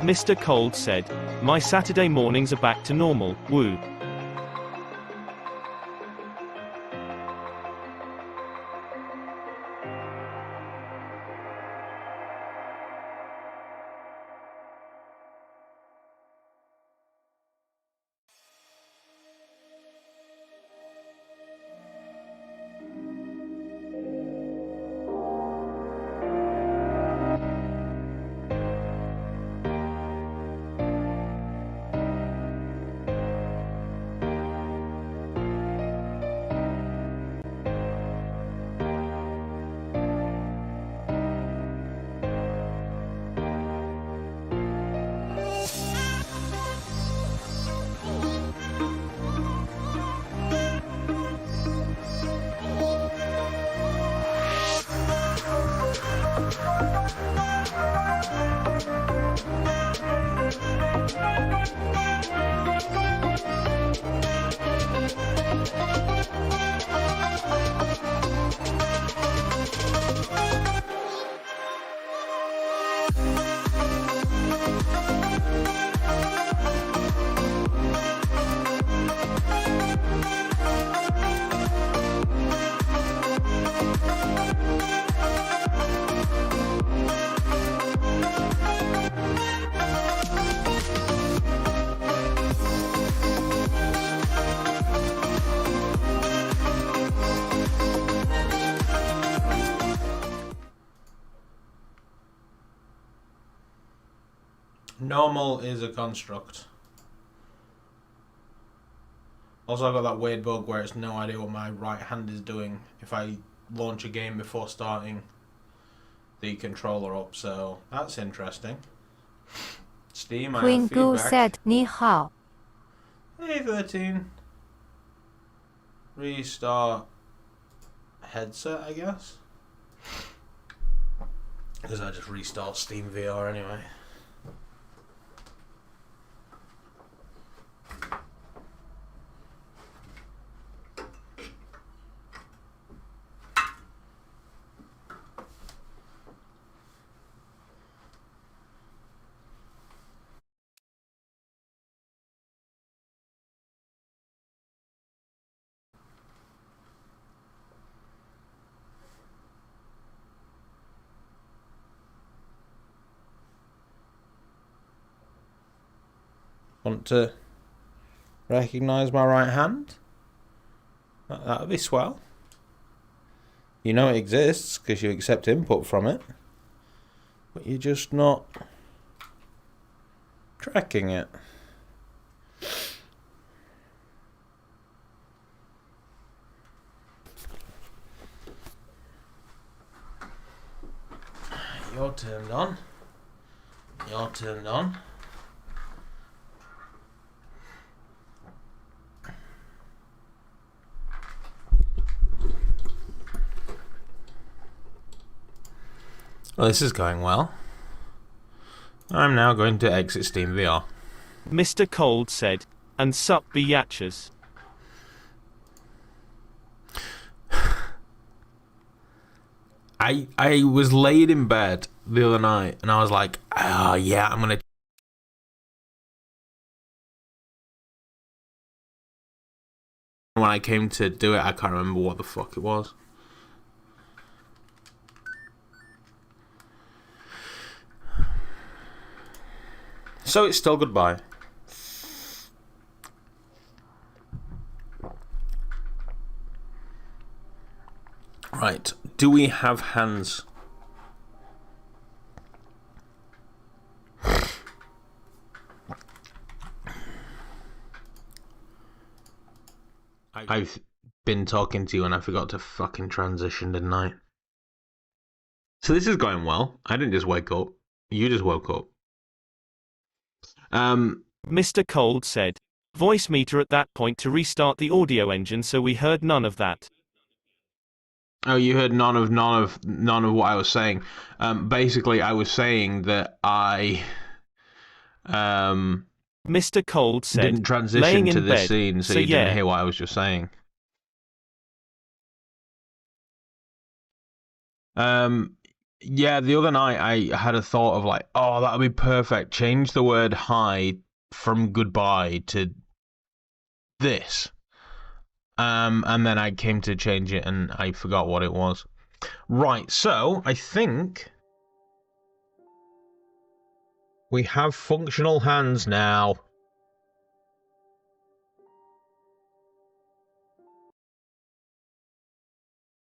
Mr. Cold said, "My Saturday mornings are back to normal, woo." Normal is a construct. Also, I've got that weird bug where it's no idea what my right hand is doing if I launch a game before starting the controller up, so that's interesting. Steam, I have Queen feedback. said, 你好. Hey 13. Restart headset, I guess. Because I just restart Steam VR anyway. Want to recognise my right hand? That would be swell. You know it exists because you accept input from it, but you're just not tracking it. You're turned on. You're turned on. Well, this is going well. I'm now going to exit Steam VR. Mr. Cold said, "And sup biatches." I was laid in bed the other night and I was like, oh yeah, I'm gonna. When I came to do it, I can't remember what the fuck it was. So it's still goodbye. Right, do we have hands? I've been talking to you and I forgot to fucking transition, didn't I? So this is going well. I didn't just wake up. You just woke up. Mr. Cold said, "Voice meter at that point to restart the audio engine, so we heard none of that." Oh, you heard none of what I was saying. Basically, I was saying that I Mr. Cold said, didn't transition "Laying to in this bed, scene, so so you yeah." didn't hear what I was just saying. Yeah, the other night I had a thought of like, oh, that would be perfect. Change the word hi from goodbye to this. And then I came to change it and I forgot what it was. Right, so I think we have functional hands now.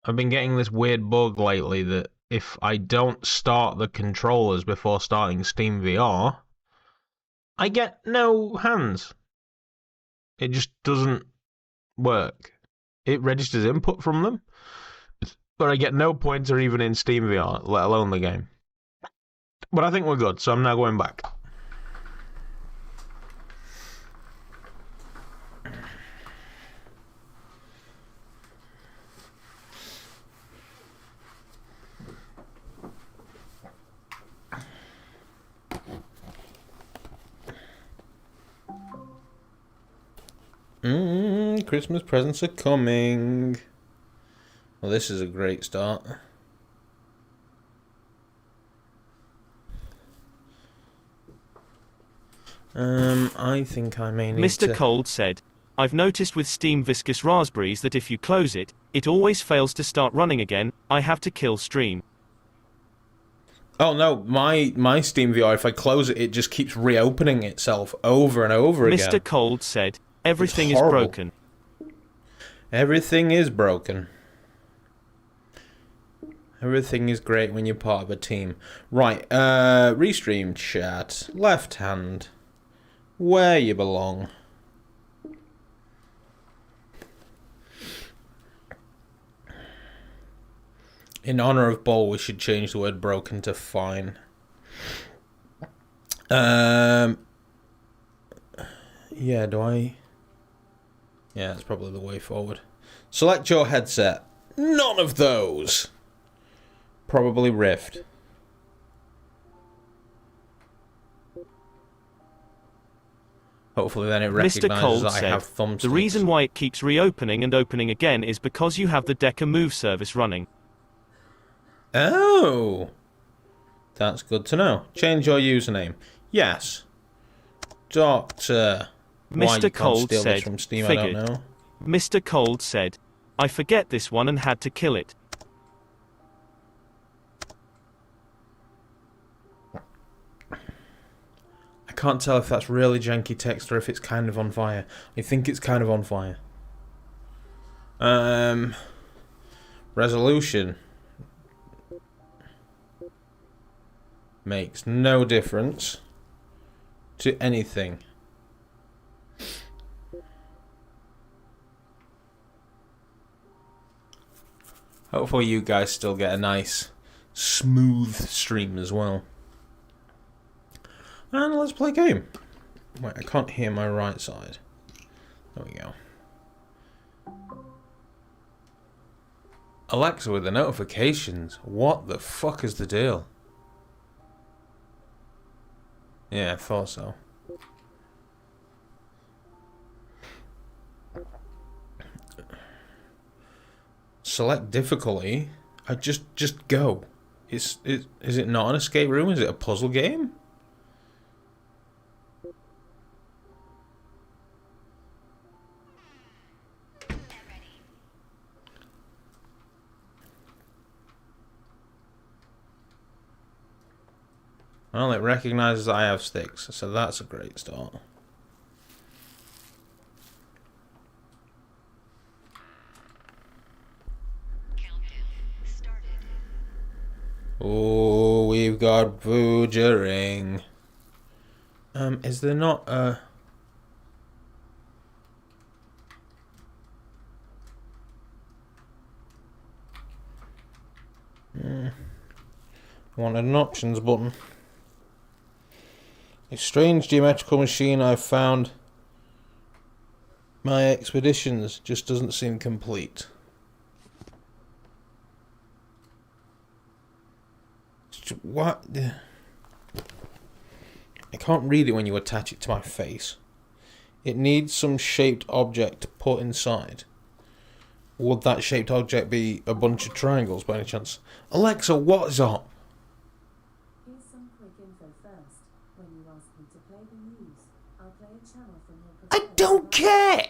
I've been getting this weird bug lately that if I don't start the controllers before starting Steam VR, I get no hands. It just doesn't work. It registers input from them, but I get no pointer even in Steam VR, let alone the game. But I think we're good, so I'm now going back. Christmas presents are coming. Well, this is a great start. I think I may need Mr. Cold said, I've noticed with Steam Viscous Raspberries that if you close it, it always fails to start running again. I have to kill stream. Oh no, my Steam VR, if I close it, it just keeps reopening itself over and over again. Mr. Cold said, everything is broken. Everything is broken. Everything is great when you're part of a team. Right, restream chat. Left hand. Where you belong. In honor of Ball, we should change the word broken to fine. Yeah, do I... Yeah, that's probably the way forward. Select your headset. None of those. Probably Rift. Hopefully then it recognizes Mr. Cold that I have thumbsticks. The reason why it keeps reopening and opening again is because you have the Deca Move service running. Oh. That's good to know. Change your username. Yes. Doctor... Mr. Cold said, from Steam, figured. I don't know. Mr. Cold said, I forget this one and had to kill it. I can't tell if that's really janky text or if it's kind of on fire. I think it's kind of on fire. Resolution. Makes no difference to anything. Hopefully you guys still get a nice, smooth stream as well. And let's play a game. Wait, I can't hear my right side. There we go. Alexa with the notifications. What the fuck is the deal? Yeah, I thought so. Select difficulty. I just go. Is it not an escape room? Is it a puzzle game? Well, it recognizes I have sticks, so that's a great start. Oh, we've got Woojering. Is there not a... I wanted an options button. A strange geometrical machine I've found. My expeditions just doesn't seem complete. What? I can't read it when you attach it to my face. It needs some shaped object to put inside. Would that shaped object be a bunch of triangles by any chance? Alexa, what is up? don't care!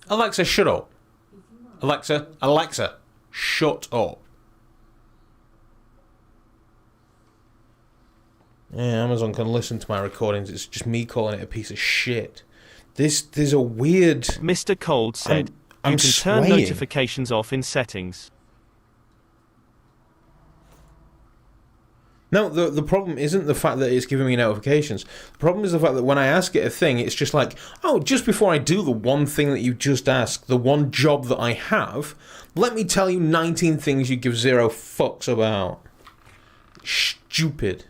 Alexa, shut up. Alexa, shut up. Yeah, Amazon can listen to my recordings. It's just me calling it a piece of shit. There's a weird... Mr. Cold said, I'm you can swaying. turn notifications off in settings. No, the problem isn't the fact that it's giving me notifications. The problem is the fact that when I ask it a thing, it's just like, oh, just before I do the one thing that you just asked, the one job that I have, let me tell you 19 things you give zero fucks about. Stupid.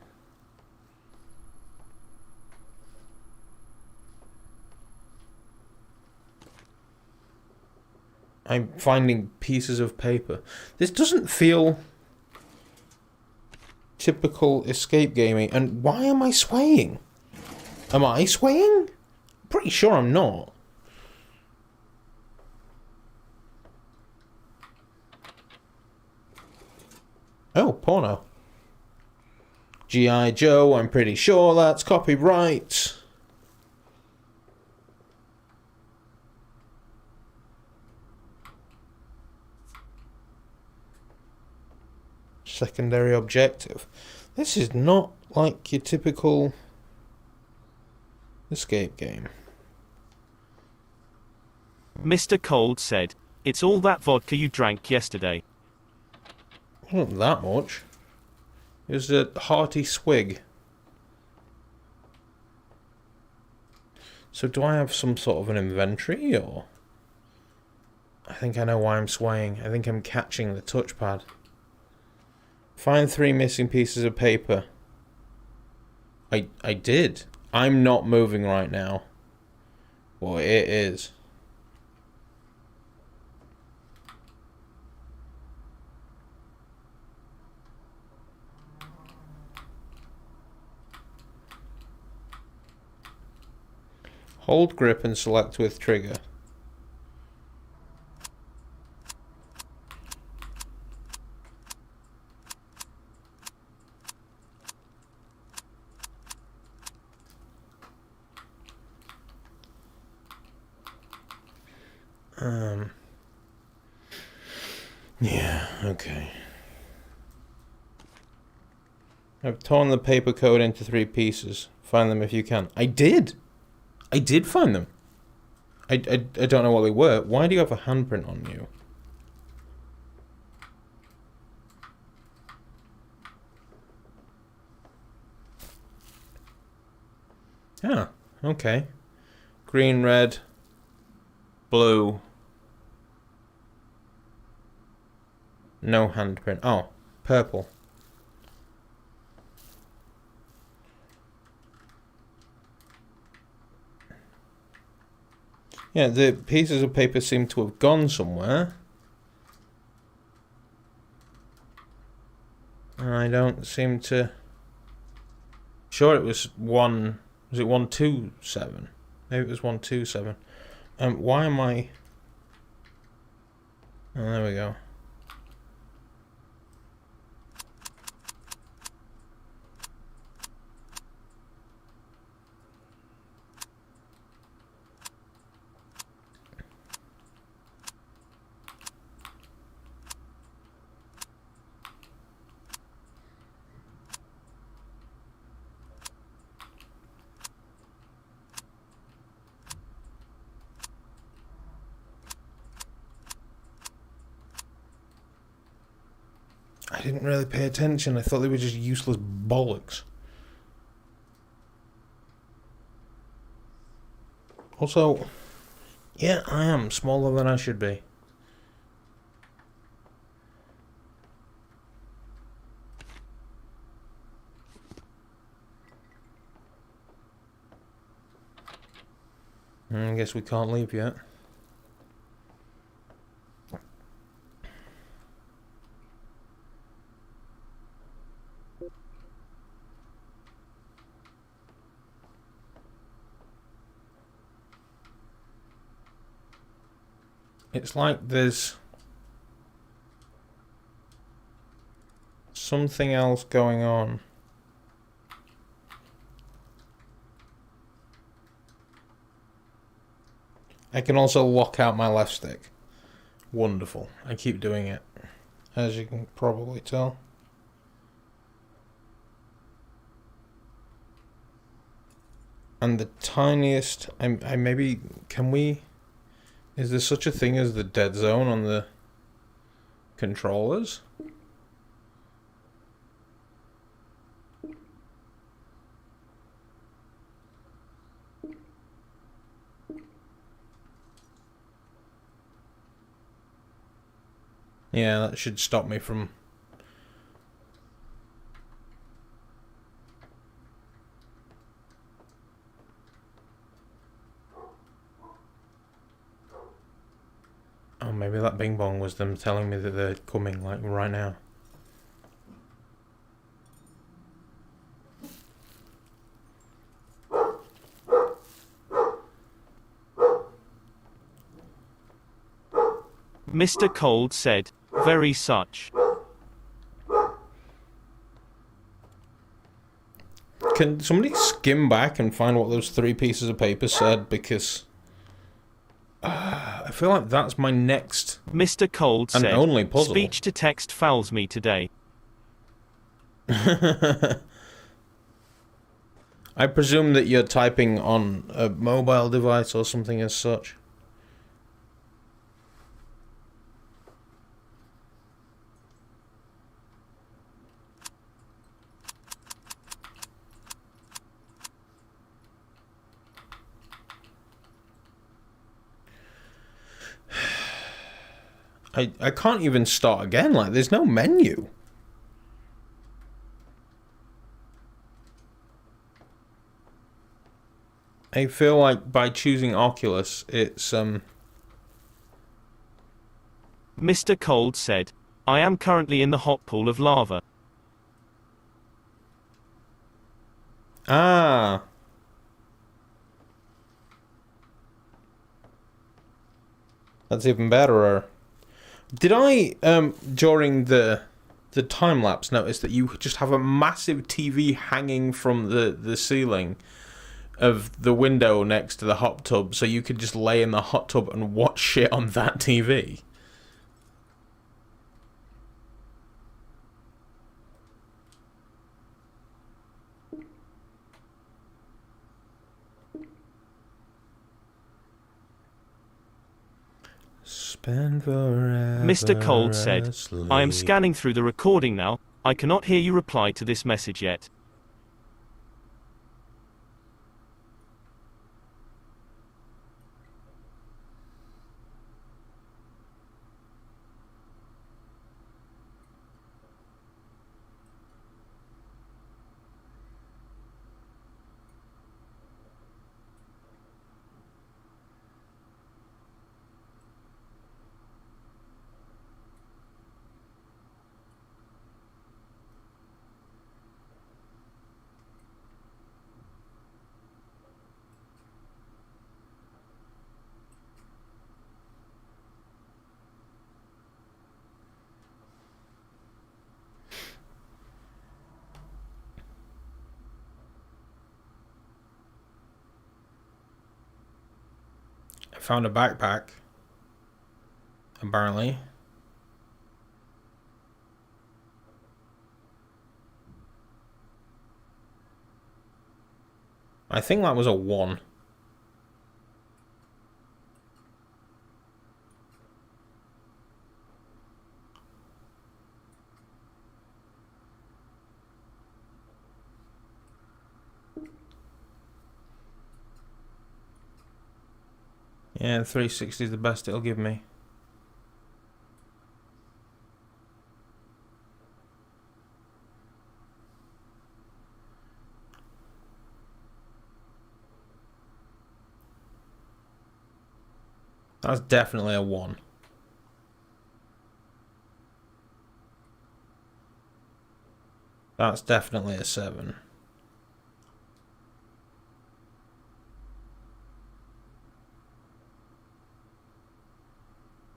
I'm finding pieces of paper. This doesn't feel typical escape gaming. And why am I swaying? Am I swaying? Pretty sure I'm not. Oh, porno. G.I. Joe, I'm pretty sure that's copyright. Secondary objective. This is not like your typical escape game. Mr. Cold said, it's all that vodka you drank yesterday. It wasn't that much. It was a hearty swig. So do I have some sort of an inventory, or... I think I know why I'm swaying. I think I'm catching the touchpad. Find 3 missing pieces of paper. I did. I'm not moving right now. Well, it is. Hold grip and select with trigger. Yeah, okay. I've torn the paper code into 3 pieces. Find them if you can. I did! I did find them. I don't know what they were. Why do you have a handprint on you? Ah, okay. Green, red, blue. No handprint. Oh, purple. Yeah, the pieces of paper seem to have gone somewhere. I don't seem to... Sure, it was one... Was it 127? Maybe it was 127. Why am I... Oh, there we go. I didn't really pay attention. I thought they were just useless bollocks. Also, yeah, I am smaller than I should be. I guess we can't leave yet. It's like there's something else going on. I can also lock out my left stick. Wonderful. I keep doing it, as you can probably tell. And the tiniest... I maybe... Can we... Is there such a thing as the dead zone on the controllers? Yeah, that should stop me from... Oh, maybe that bing bong was them telling me that they're coming, like, right now. Mr. Cold said, "Very such." Can somebody skim back and find what those 3 pieces of paper said? Because I feel like that's my next Mr. Cold and said, only puzzle. "Speech to text fouls me today." I presume that you're typing on a mobile device or something as such. I can't even start again, like there's no menu. I feel like by choosing Oculus, it's Mr. Cold said, "I am currently in the hot pool of lava." Ah. That's even better. Did I, during the time-lapse, notice that you just have a massive TV hanging from the ceiling of the window next to the hot tub, so you could just lay in the hot tub and watch shit on that TV? Spend forever Mr. Cold said, asleep. "I am scanning through the recording now. I cannot hear you reply to this message yet." I found a backpack, apparently. I think that was a 1. Yeah, 360 is the best it'll give me. That's definitely a 1. That's definitely a 7.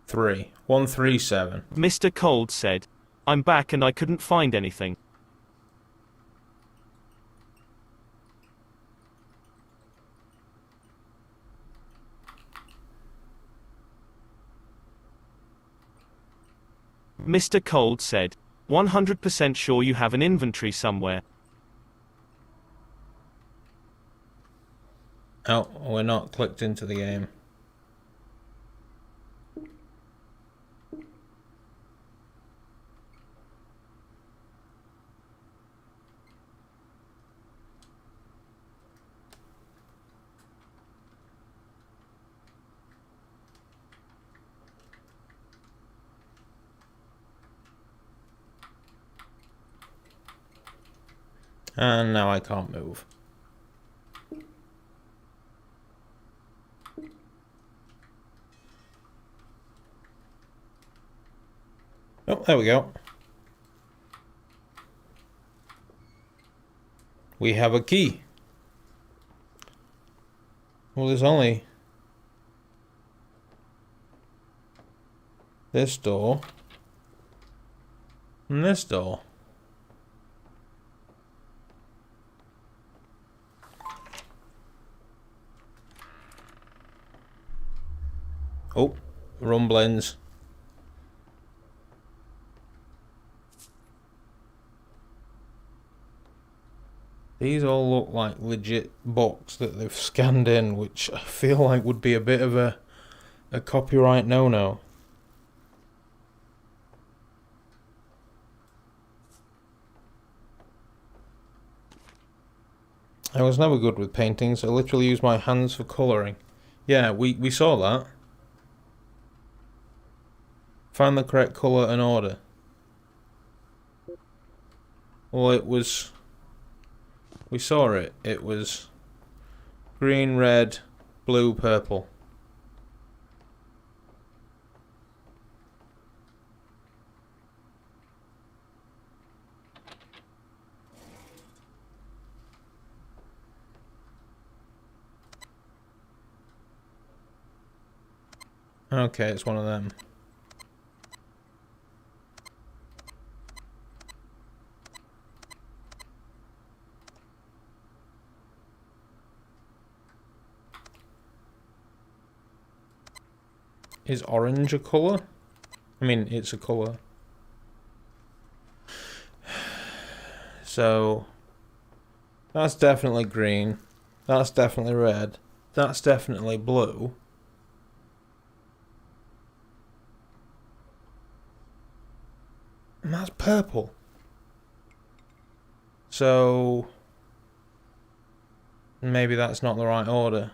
Three. 137. Mr. Cold said, "I'm back and I couldn't find anything." Mr. Cold said. 100% sure you have an inventory somewhere. Oh, we're not clicked into the game. And now I can't move. Oh, there we go. We have a key. Well, there's only this door and this door. Oh, rumblings. These all look like legit books that they've scanned in, which I feel like would be a bit of a copyright no-no. I was never good with paintings. I literally use my hands for colouring. Yeah, we saw that. Find the correct colour and order. Well, it was... We saw it. It was green, red, blue, purple. Okay, it's one of them. Is orange a colour? I mean, it's a colour. So, that's definitely green. That's definitely red. That's definitely blue. And that's purple. So, maybe that's not the right order.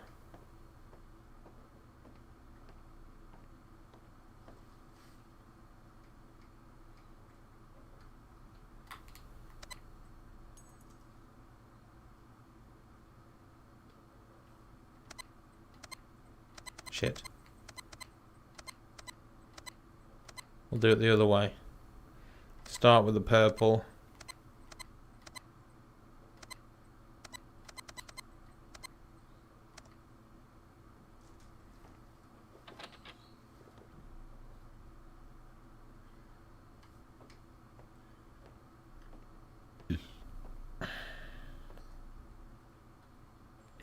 Shit. We'll do it the other way. Start with the purple. I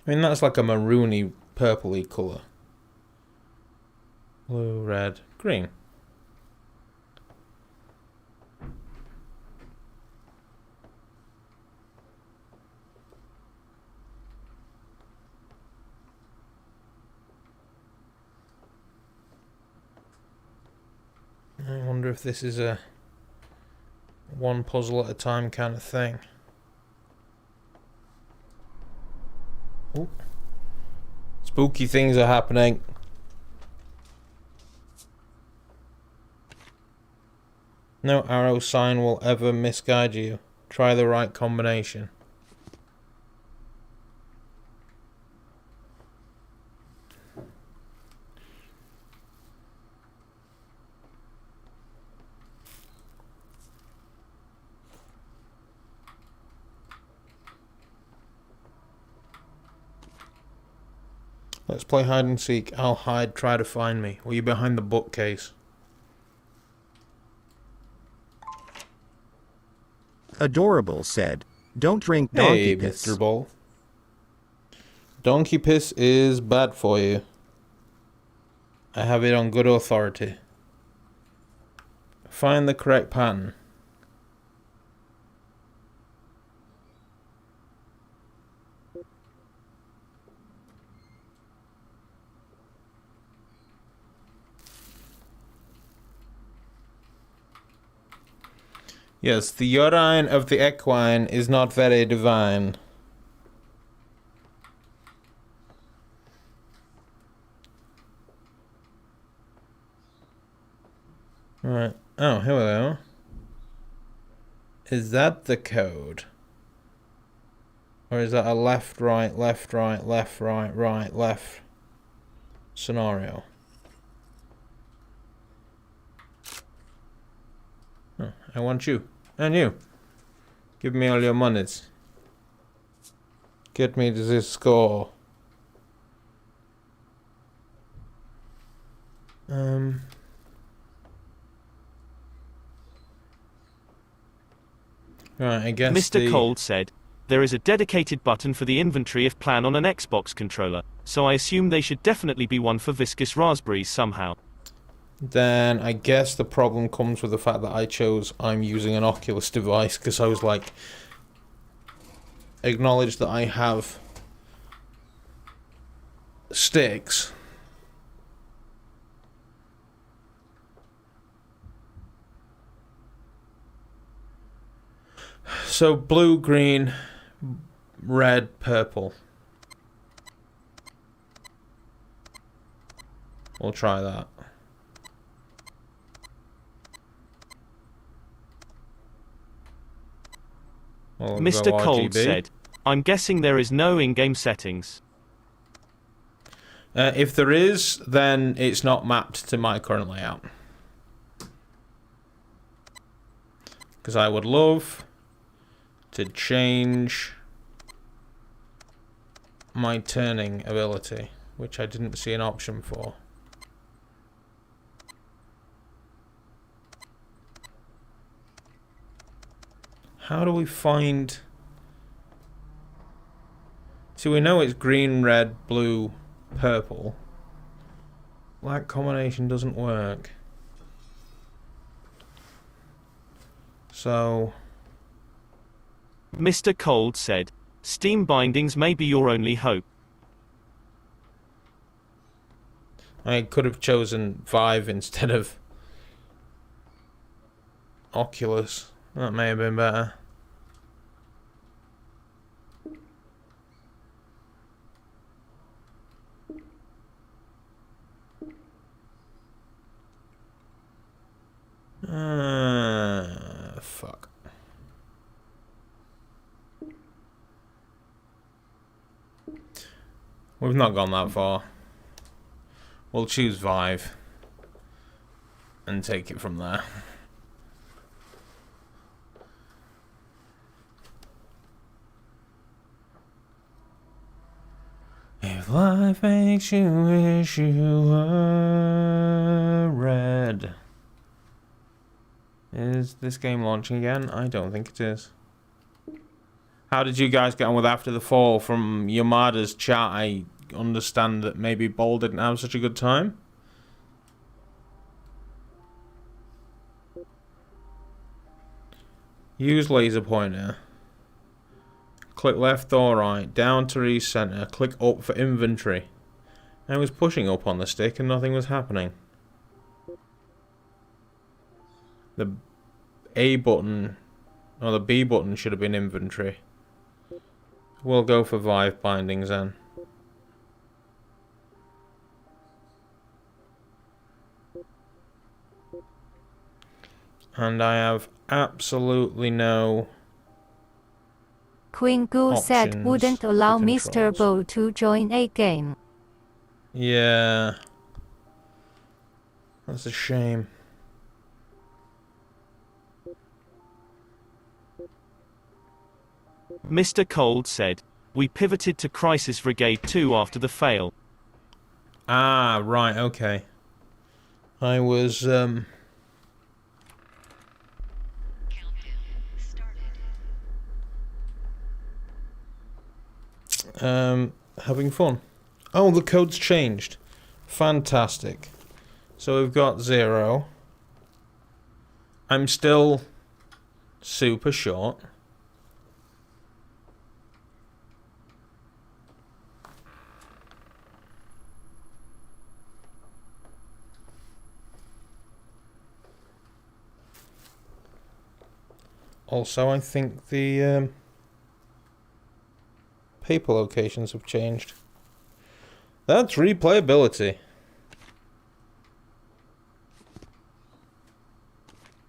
mean, that's like a maroony, purpley colour. Blue, red, green. I wonder if this is a one puzzle at a time kind of thing. Ooh. Spooky things are happening. No arrow sign will ever misguide you. Try the right combination. Let's play hide and seek. I'll hide, try to find me. Were you behind the bookcase? Adorable said, "Don't drink donkey Hey, piss." Mr. Ball. Donkey piss is bad for you. I have it on good authority. Find the correct pattern. Yes, the urine of the equine is not very divine. Right. Oh, here we go. Is that the code? Or is that a left, right, left, right, left, right, right, left scenario? Oh, I want you. And you. Give me all your monies. Get me to this score. Right, I guess Mr. Cold said, there is a dedicated button for the inventory if plan on an Xbox controller, so I assume they should definitely be one for viscous raspberries somehow. Then I guess the problem comes with the fact that I chose I'm using an Oculus device, because I was like, acknowledge that I have sticks. So blue, green, red, purple. We'll try that. We'll Mr. go Cold RGB. said, I'm guessing there is no in-game settings. If there is, then it's not mapped to my current layout. Because I would love to change my turning ability, which I didn't see an option for. How do we find... See, we know it's green, red, blue, purple. That combination doesn't work. So... Mr. Cold said, Steam bindings may be your only hope. I could have chosen Vive instead of Oculus. That may have been better. Fuck. We've not gone that far. We'll choose Vive and take it from there. If life makes you wish you were red. Is this game launching again? I don't think it is. How did you guys get on with After the Fall? From Yamada's chat, I understand that maybe Ball didn't have such a good time. Use laser pointer. Click left or right. Down to recenter. Click up for inventory. I was pushing up on the stick and nothing was happening. The A button, or the B button should have been inventory. We'll go for Vive bindings then. And I have absolutely no Quingu said options wouldn't allow for Mr. controls. Bo to join a game. Yeah. That's a shame. Mr. Cold said, we pivoted to Crisis Brigade 2 after the fail. Ah, right, okay. I was, having fun. Oh, the code's changed. Fantastic. So we've got 0. I'm still super short. Also, I think the paper locations have changed. That's replayability.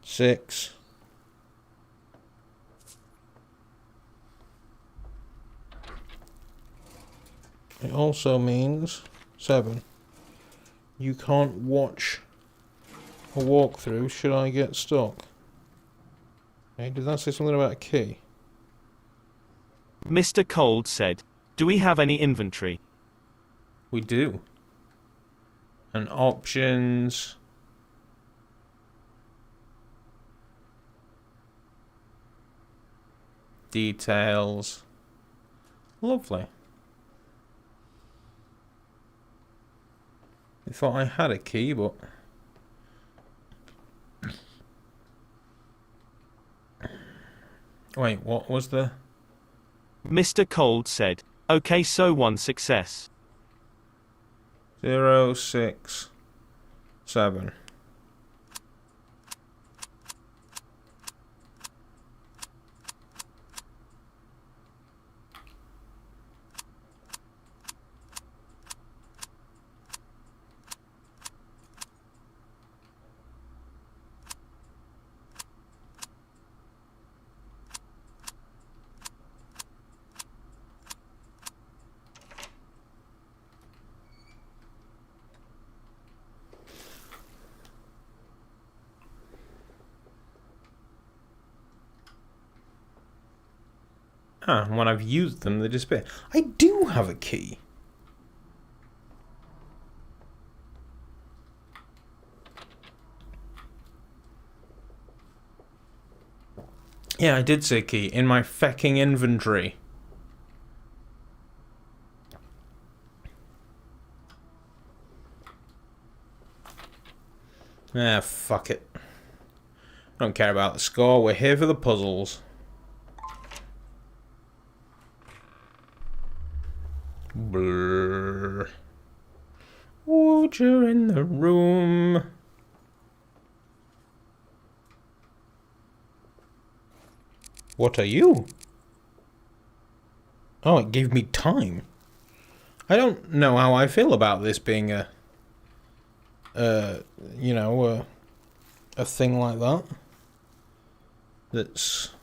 6. It also means 7. You can't watch a walkthrough should I get stuck. Okay, did that say something about a key? Mr. Cold said, "Do we have any inventory?" We do. And options. Details. Lovely. I thought I had a key, but... Wait, what was the... Mr. Cold said, "Okay, so 1 success." 0, 6, 7. Ah, and when I've used them, they disappear. I do have a key. Yeah, I did say key in my fecking inventory. Ah, fuck it. I don't care about the score. We're here for the puzzles. Brrr. Woojer in the room. What are you? Oh, it gave me time. I don't know how I feel about this being a thing like that. That's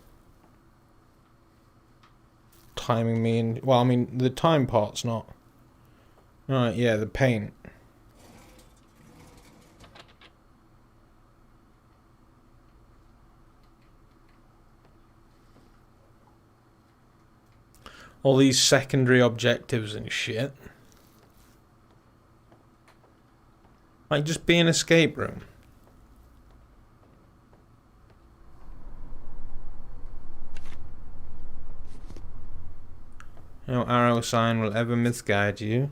timing me in. Well, I mean, the time part's not. Right, yeah, the paint. All these secondary objectives and shit. Like, just be an escape room. No arrow sign will ever misguide you.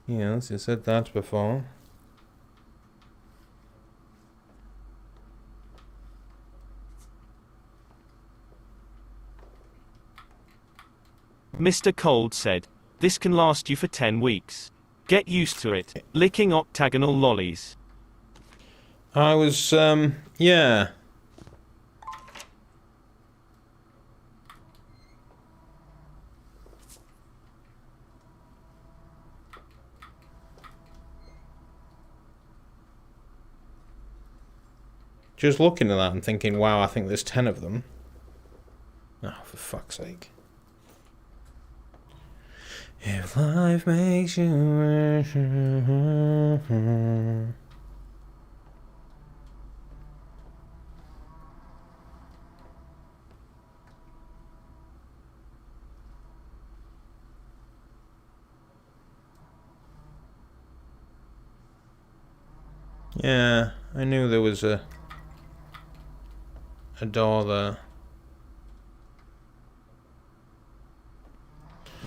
Yes, you said that before. Mr. Cold said, "This can last you for 10 weeks. Get used to it, licking octagonal lollies." I was, yeah. Just looking at that and thinking, wow, I think there's 10 of them. Oh, for fuck's sake. If life makes you wish. Yeah, I knew there was a door there.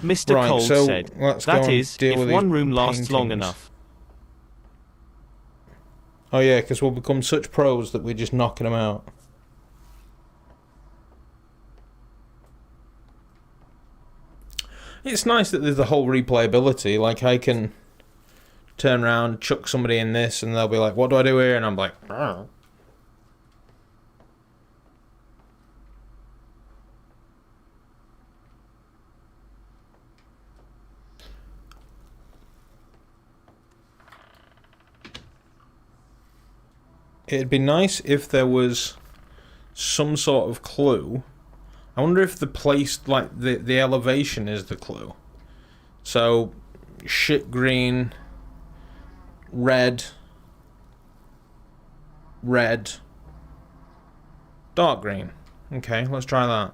Mr. Right, Cold so said, let's go "That and is, deal if with one these room lasts long paintings." enough." Oh yeah, because we'll become such pros that we're just knocking them out. It's nice that there's the whole replayability. Like, I can turn around, chuck somebody in this, and they'll be like, what do I do here? And I'm like, oh. It'd be nice if there was some sort of clue. I wonder if the place, like, the elevation is the clue. So, shit green, red, dark green. Okay, let's try that.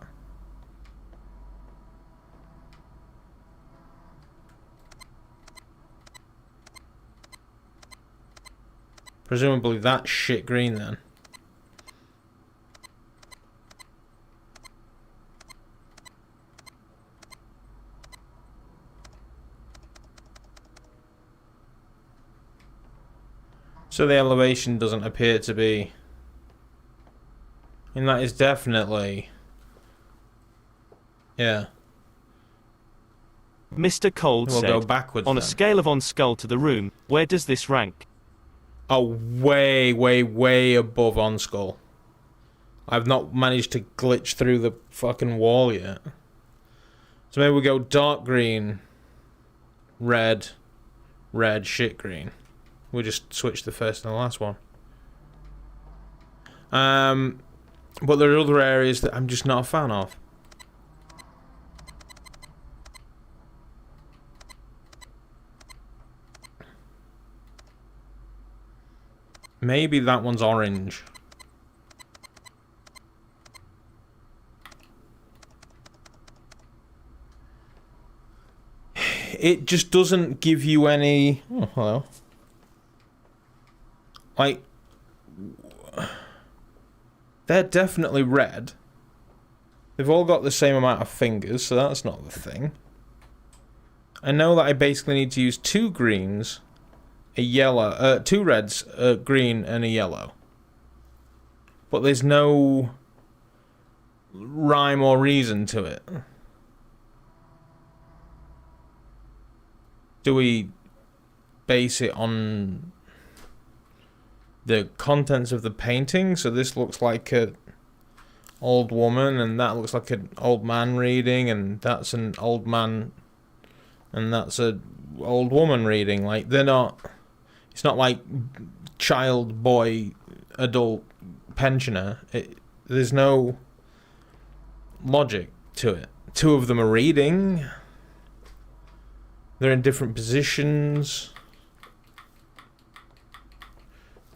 Presumably that's shit green then. So the elevation doesn't appear to be... I mean, that is definitely... Yeah. Mr. Cold We'll said, go backwards on a then. scale of on skull to the room, where does this rank? Oh, way, way, way above on skull. I've not managed to glitch through the fucking wall yet. So maybe we go dark green, red, shit green. We'll just switch the first and the last one. But there are other areas that I'm just not a fan of. Maybe that one's orange. It just doesn't give you any... Oh, hello. Like... They're definitely red. They've all got the same amount of fingers, so that's not the thing. I know that I basically need to use 2 greens, a yellow, 2 reds, a green, and a yellow. But there's no rhyme or reason to it. Do we base it on the contents of the painting? So this looks like an old woman, and that looks like an old man reading, and that's an old man, and that's a old woman reading. Like, they're not... It's not like child, boy, adult, pensioner. There's no logic to it. 2 of them are reading. They're in different positions.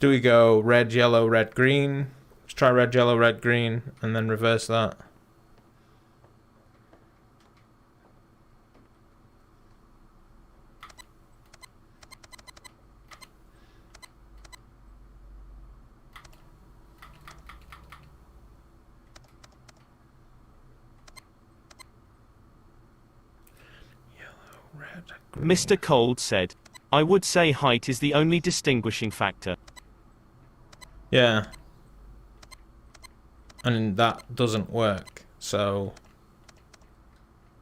Do we go red, yellow, red, green? Let's try red, yellow, red, green, and then reverse that. Mr. Cold said, I would say height is the only distinguishing factor. Yeah. And that doesn't work, so...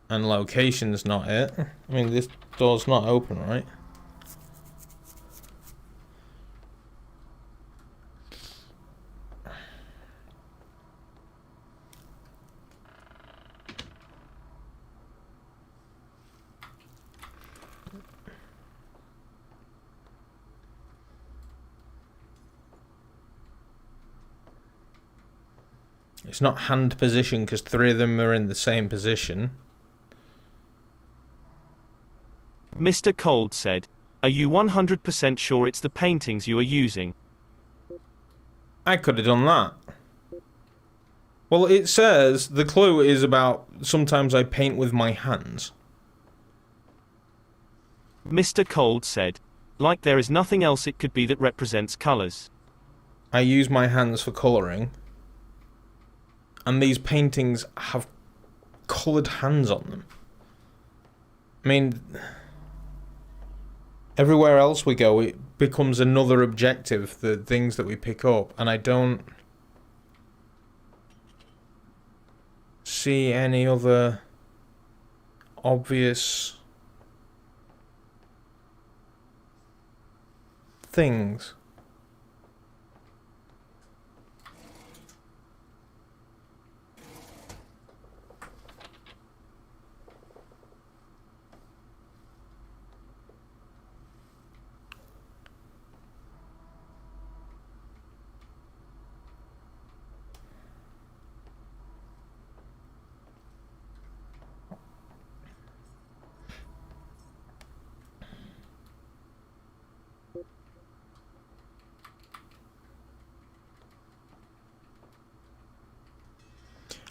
And location's not it. I mean, this door's not open, right? It's not hand position because 3 of them are in the same position. Mr. Cold said, are you 100% sure it's the paintings you are using? I could have done that. Well, it says the clue is about sometimes I paint with my hands. Mr. Cold said, like there is nothing else it could be that represents colors. I use my hands for colouring. And these paintings have coloured hands on them. I mean, everywhere else we go, becomes another objective, the things that we pick up, and I don't see any other obvious things.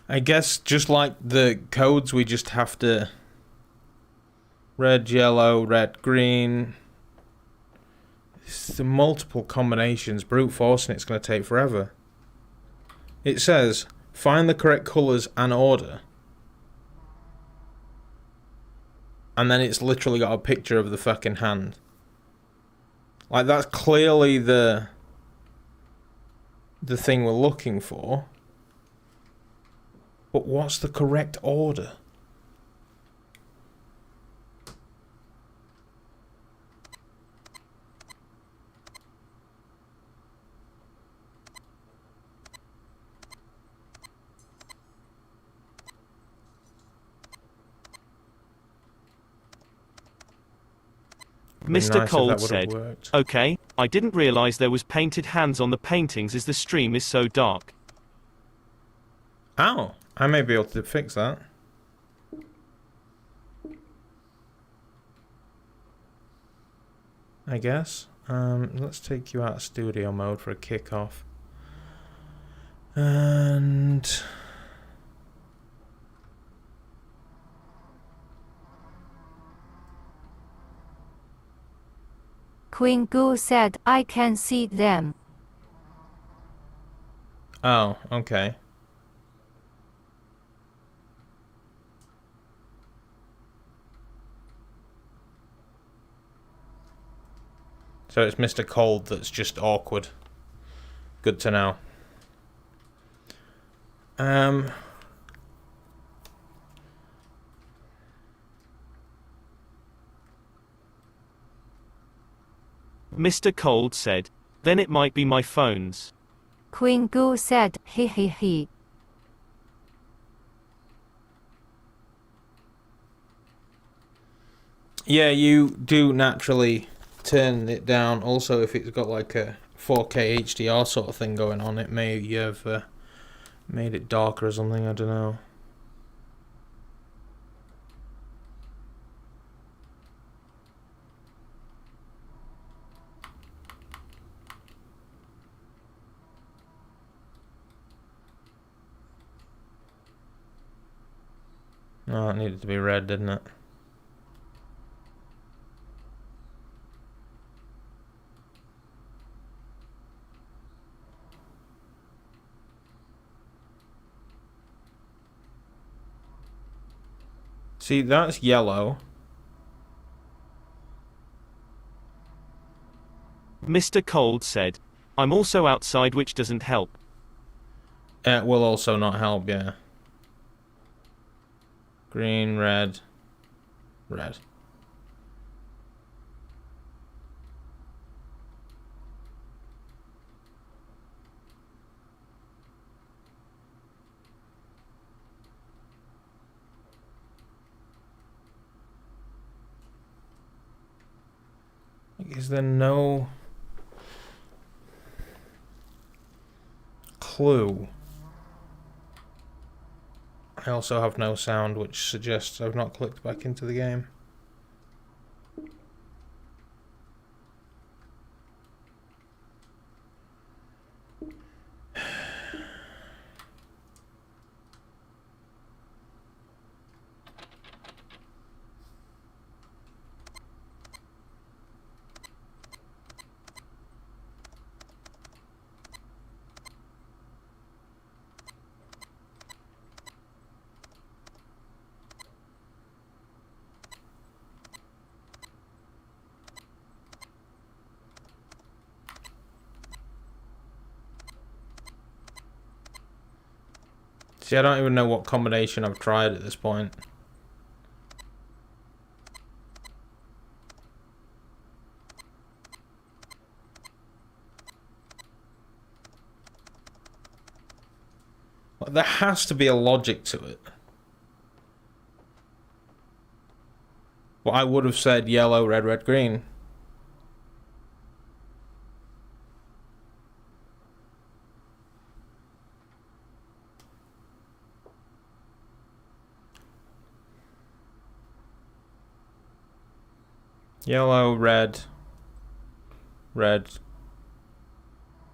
I guess just like the codes, we just have to red, yellow, red, green. It's the multiple combinations. Brute forcing it's going to take forever. It says, find the correct colours and order. And then it's literally got a picture of the fucking hand. Like, that's clearly the thing we're looking for. But what's the correct order? Mr. Cold said, okay, I didn't realize there was painted hands on the paintings as the stream is so dark. Oh, I may be able to fix that. I guess. Let's take you out of studio mode for a kickoff. And Queen Goo said, I can see them. oh, okay. So it's Mr. Cold that's just awkward. Good to know. Mr. Cold said, then it might be my phones. Queen Goo said, he he he. Yeah, you do naturally turn it down. Also, if it's got like a 4K HDR sort of thing going on, it may have made it darker or something, I don't know. Oh, it needed to be red, didn't it? See, that's yellow. Mr. Cold said, I'm also outside, which doesn't help. It will also not help, yeah. Green, red, red. Is there no clue? I also have no sound, which suggests I've not clicked back into the game. See, I don't even know what combination I've tried at this point. Well, there has to be a logic to it. Well, I would have said yellow, red, red, green. Yellow, red, red,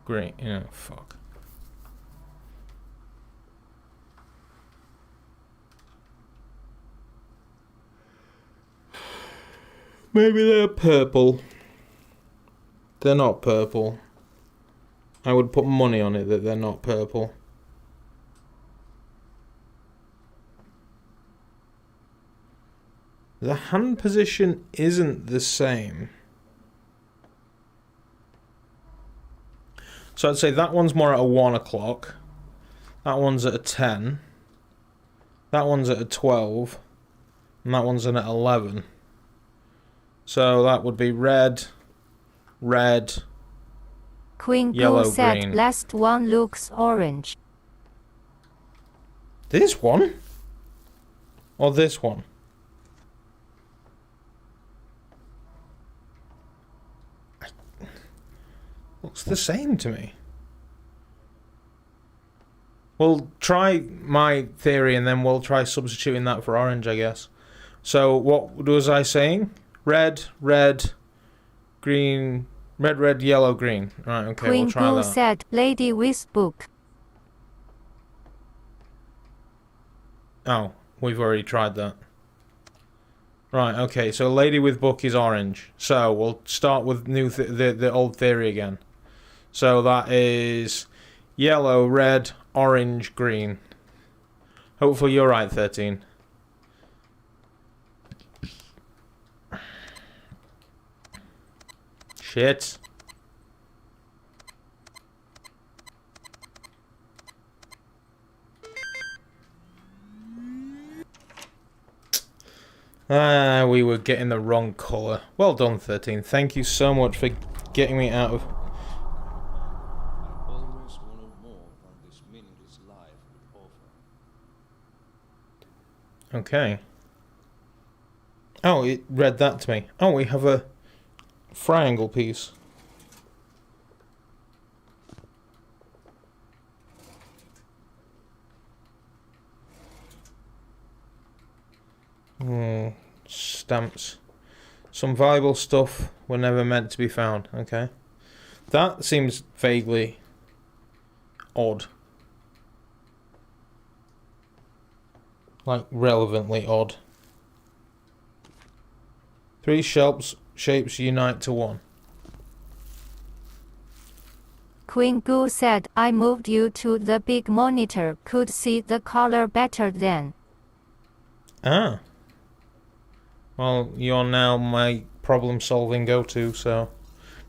green. Yeah, fuck. Maybe they're purple. They're not purple. I would put money on it that they're not purple. The hand position isn't the same. So I'd say that one's more at a 1 o'clock. That one's at a 10. That one's at a 12. And that one's at 11. So that would be red, red, Queen yellow, Goo said green. last one looks orange. This one? Or this one? Looks the same to me. We'll try my theory and then we'll try substituting that for orange, I guess. So what was I saying? Red, red, green, red, red, yellow, green. Right, okay, Queen we'll try Goo that. said lady with book. Oh, we've already tried that. Right, okay, so lady with book is orange. So we'll start with the old theory again. So that is yellow, red, orange, green. Hopefully you're right, 13. Shit. We were getting the wrong colour. Well done, 13. Thank you so much for getting me out of... Always wanted more than this meaningless life would offer. Okay. Oh, it read that to me. Oh, we have a triangle piece. Stamps. Some valuable stuff were never meant to be found. Okay. That seems vaguely odd. Like, relevantly odd. 3 shapes unite to 1. Queen Goo said I moved you to the big monitor, could see the color better then. Ah. Well, you're now my problem-solving go-to, so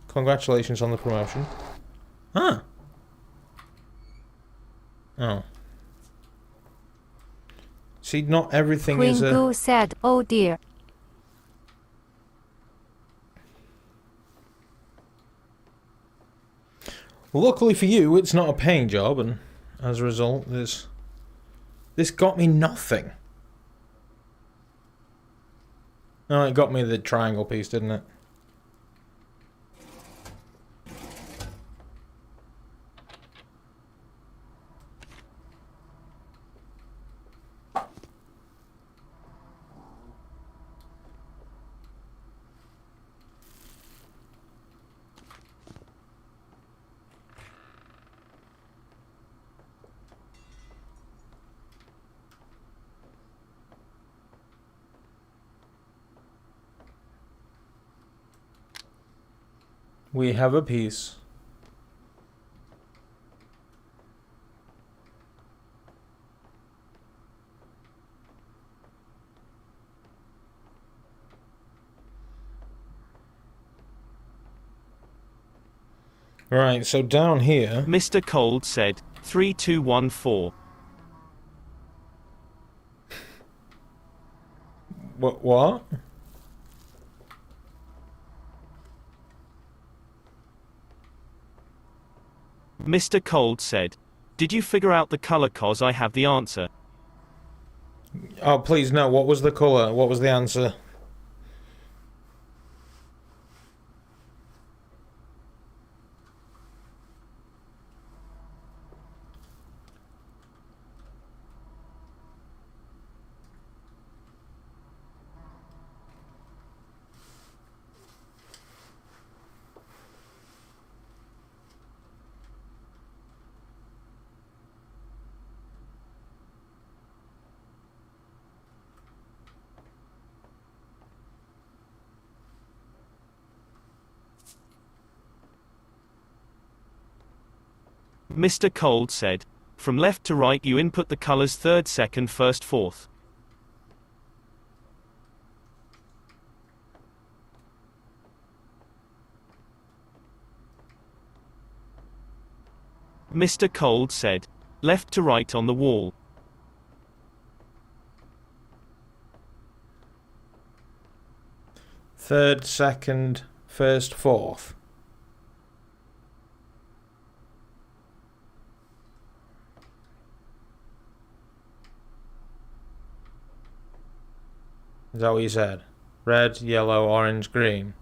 congratulations on the promotion. Ah. Oh. See, not everything Queen is a... Goo said, oh dear. Luckily for you, it's not a paying job, and as a result, this got me nothing. No, it got me the triangle piece, didn't it? We have a piece. Right, so down here... Mr. Cold said, 3214. What? Mr. Cold said, "Did you figure out the color? 'Cause I have the answer." Oh, please, no. What was the colour? What was the answer? Mr. Cold said, "From left to right you input the colors third, second, first, fourth." Mr. Cold said, "Left to right on the wall." Third, second, first, fourth. Is that what you said? Red, yellow, orange, green.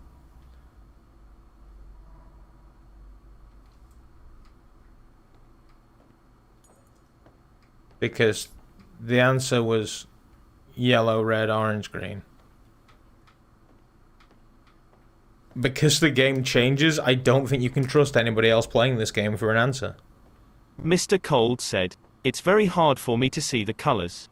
Because the answer was yellow, red, orange, green. Because the game changes, I don't think you can trust anybody else playing this game for an answer. Mr. Cold said, "It's very hard for me to see the colors."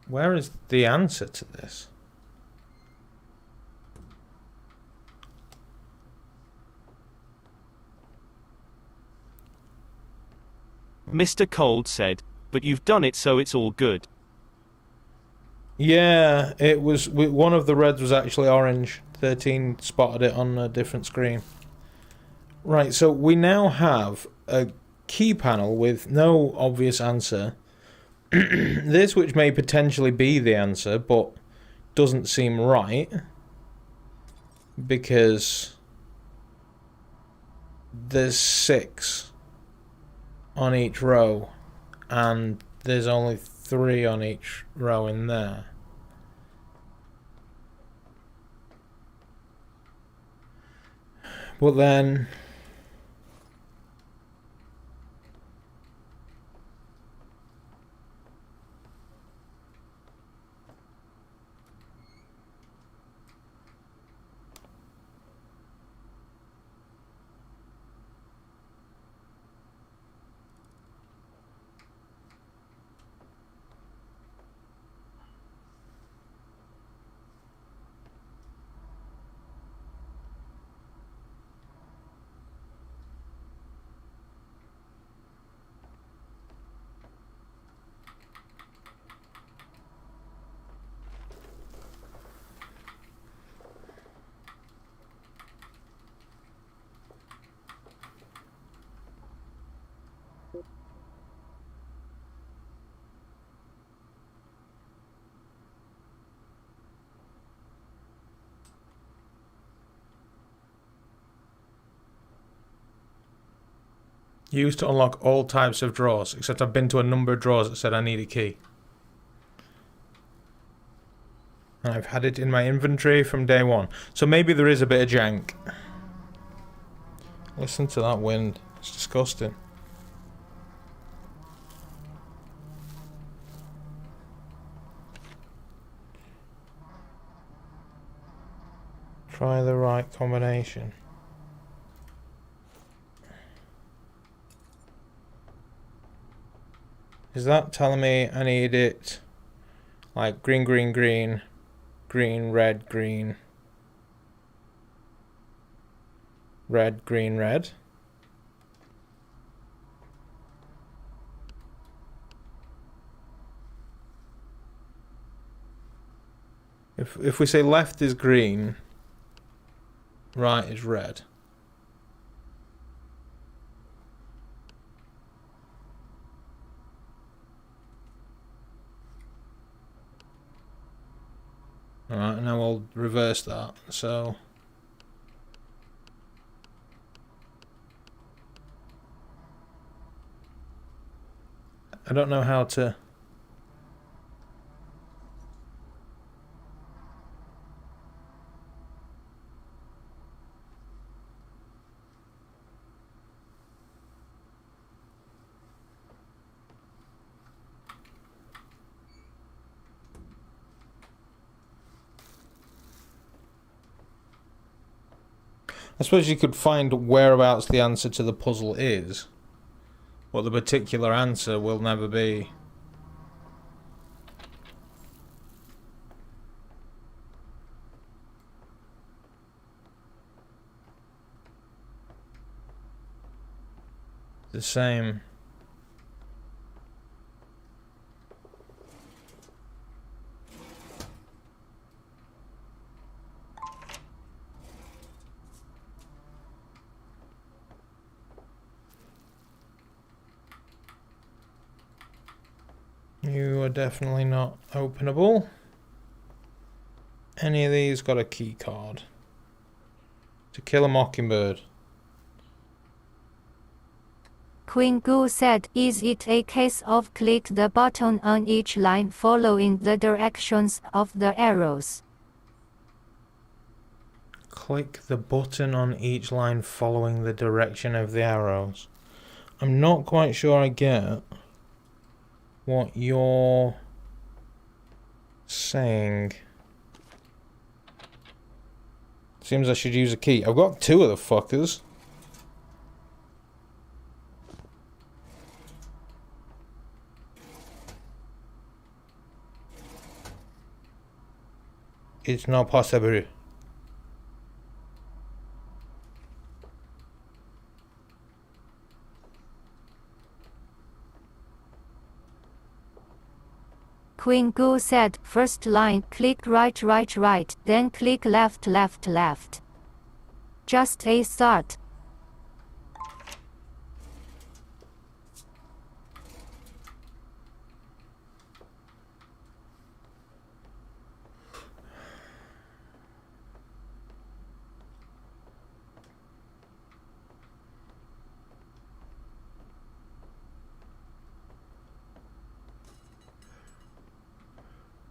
Where is the answer to this? Mr. Cold said, "But you've done it, so it's all good." Yeah, it was. One of the reds was actually orange. 13 spotted it on a different screen. Right, so we now have a key panel with no obvious answer. This, which may potentially be the answer, but doesn't seem right. Because there's 6 on each row, and there's only 3 on each row in there. But then used to unlock all types of drawers, except I've been to a number of drawers that said I need a key. And I've had it in my inventory from day one. So maybe there is a bit of jank. Listen to that wind. It's disgusting. Try the right combination. Is that telling me I need it like green, green, green, green, red, green, red, green, red? If we say left is green, right is red. Alright, now we'll reverse that. So I don't know how to. I suppose you could find whereabouts the answer to the puzzle is. What the particular answer will never be. The same. You are definitely not openable. Any of these got a key card. To kill a mockingbird. Queen Goo said, is it a case of click the button on each line following the directions of the arrows? Click the button on each line following the direction of the arrows. I'm not quite sure I get what you're saying. Seems I should use a key. I've got two of the fuckers. It's not possible. Queen Goo said, first line, click right, right, right, then click left, left, left. Just a thought.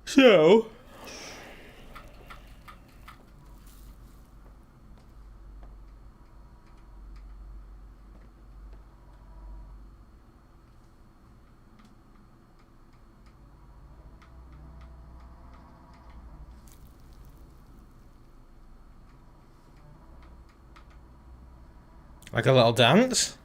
So, like a little dance.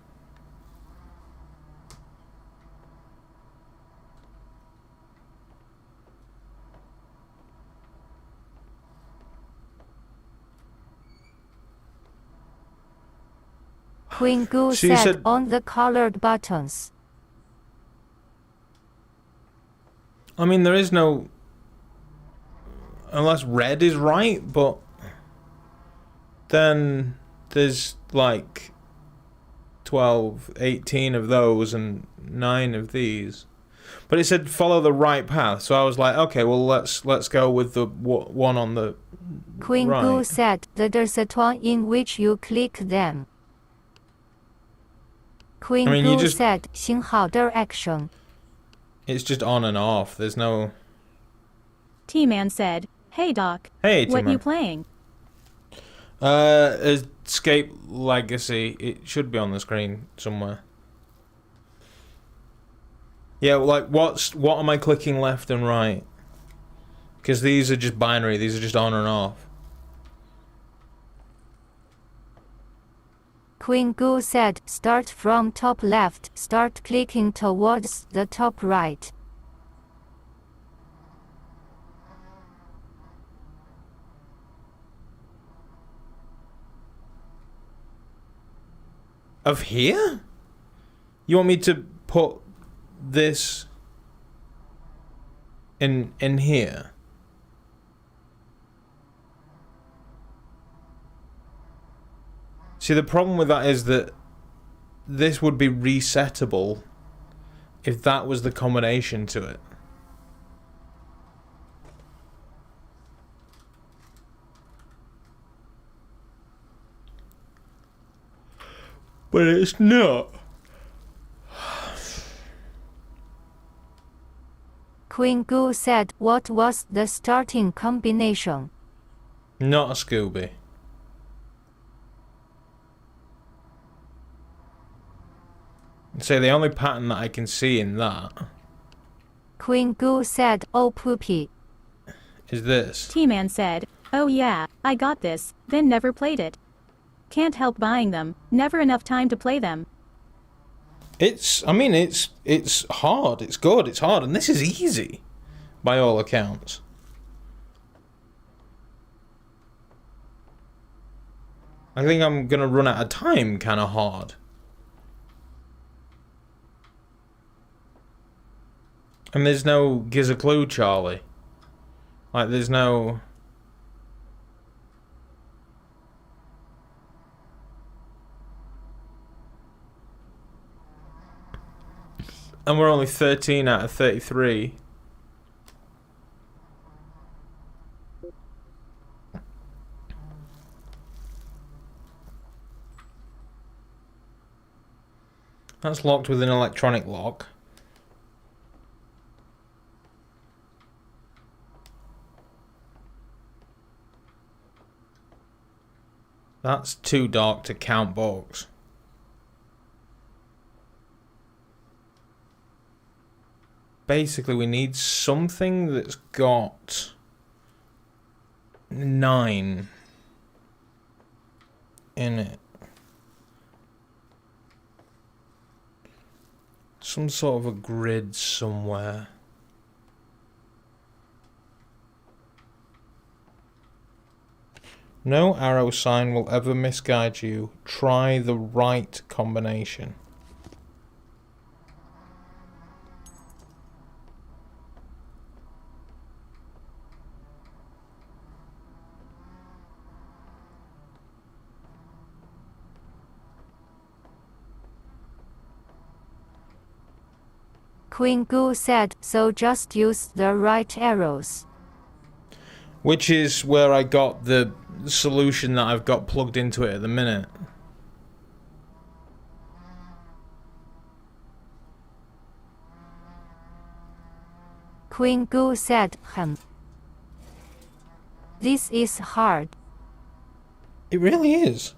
Queen Goo She said, said- on the colored buttons. I mean, there is no... Unless red is right, but... Then there's like 12, 18 of those and 9 of these. But it said follow the right path, so I was like, okay, well let's go with the one on the Queen right. Goo said, there's a one in which you click them. Queen I mean, you Goo just- said, 星号 direction. It's just on and off. There's no... T-Man said, hey Doc, Hey, what T-Man. you playing? Escape Legacy. It should be on the screen somewhere. Yeah, like what am I clicking left and right? Because these are just binary. These are just on and off. Queen Goo said, start from top left, start clicking towards the top right. Of here? You want me to put this in here? See, the problem with that is that this would be resettable if that was the combination to it. But it's not. Queen Goo said, what was the starting combination? Not a Scooby. So the only pattern that I can see in that Queen Goo said, oh poopy. is this. T-Man said, oh yeah, I got this, then never played it. Can't help buying them, never enough time to play them. I mean, it's hard, it's good, it's hard, and this is easy, by all accounts. I think I'm gonna run out of time kinda hard. And there's no gives a clue, Charlie. Like, there's no... And we're only 13 out of 33. That's locked with an electronic lock. That's too dark to count books. Basically, we need something that's got 9 in it. Some sort of a grid somewhere. No arrow sign will ever misguide you. Try the right combination. Queen Goo said, so just use the right arrows. Which is where I got the solution that I've got plugged into it at the minute. Queen Goo said, this is hard. It really is.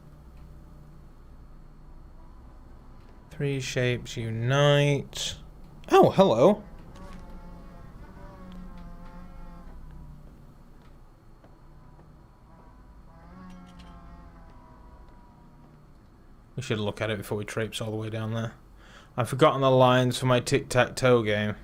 3 shapes unite. Oh, hello. We should look at it before we traipse all the way down there. I've forgotten the lines for my tic-tac-toe game.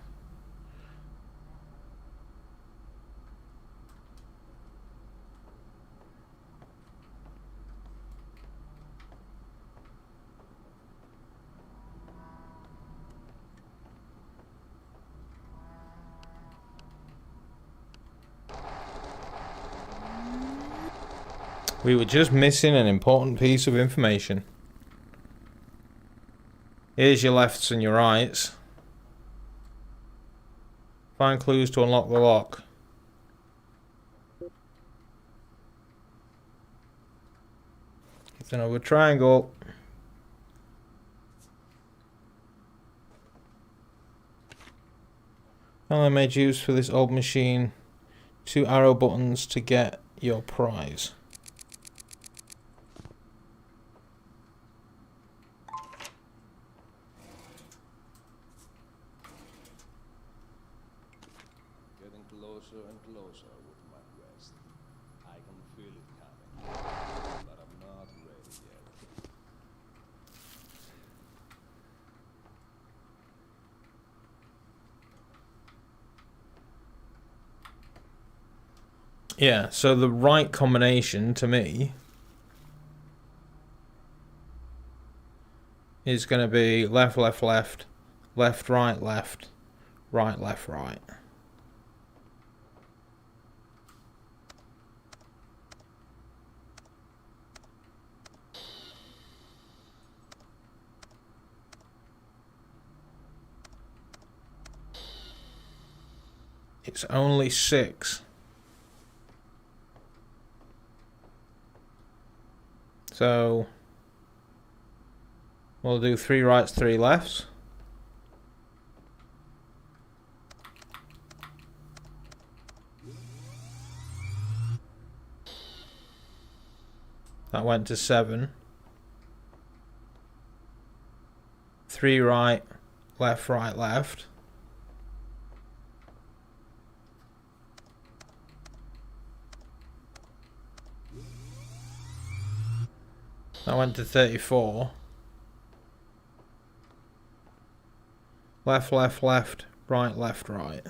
We were just missing an important piece of information. Here's your lefts and your rights. Find clues to unlock the lock. It's another triangle. I made use for this old machine. 2 arrow buttons to get your prize. Closer and closer with my quest. I can feel it coming, but I'm not ready yet. Yeah, so the right combination to me is going to be left, left, left, left, right, left, right, left, right. It's only 6. So we'll do 3 rights, 3 lefts. That went to 7. 3 right, left, right, left. That went to 34. Left, left, left, right, left, right.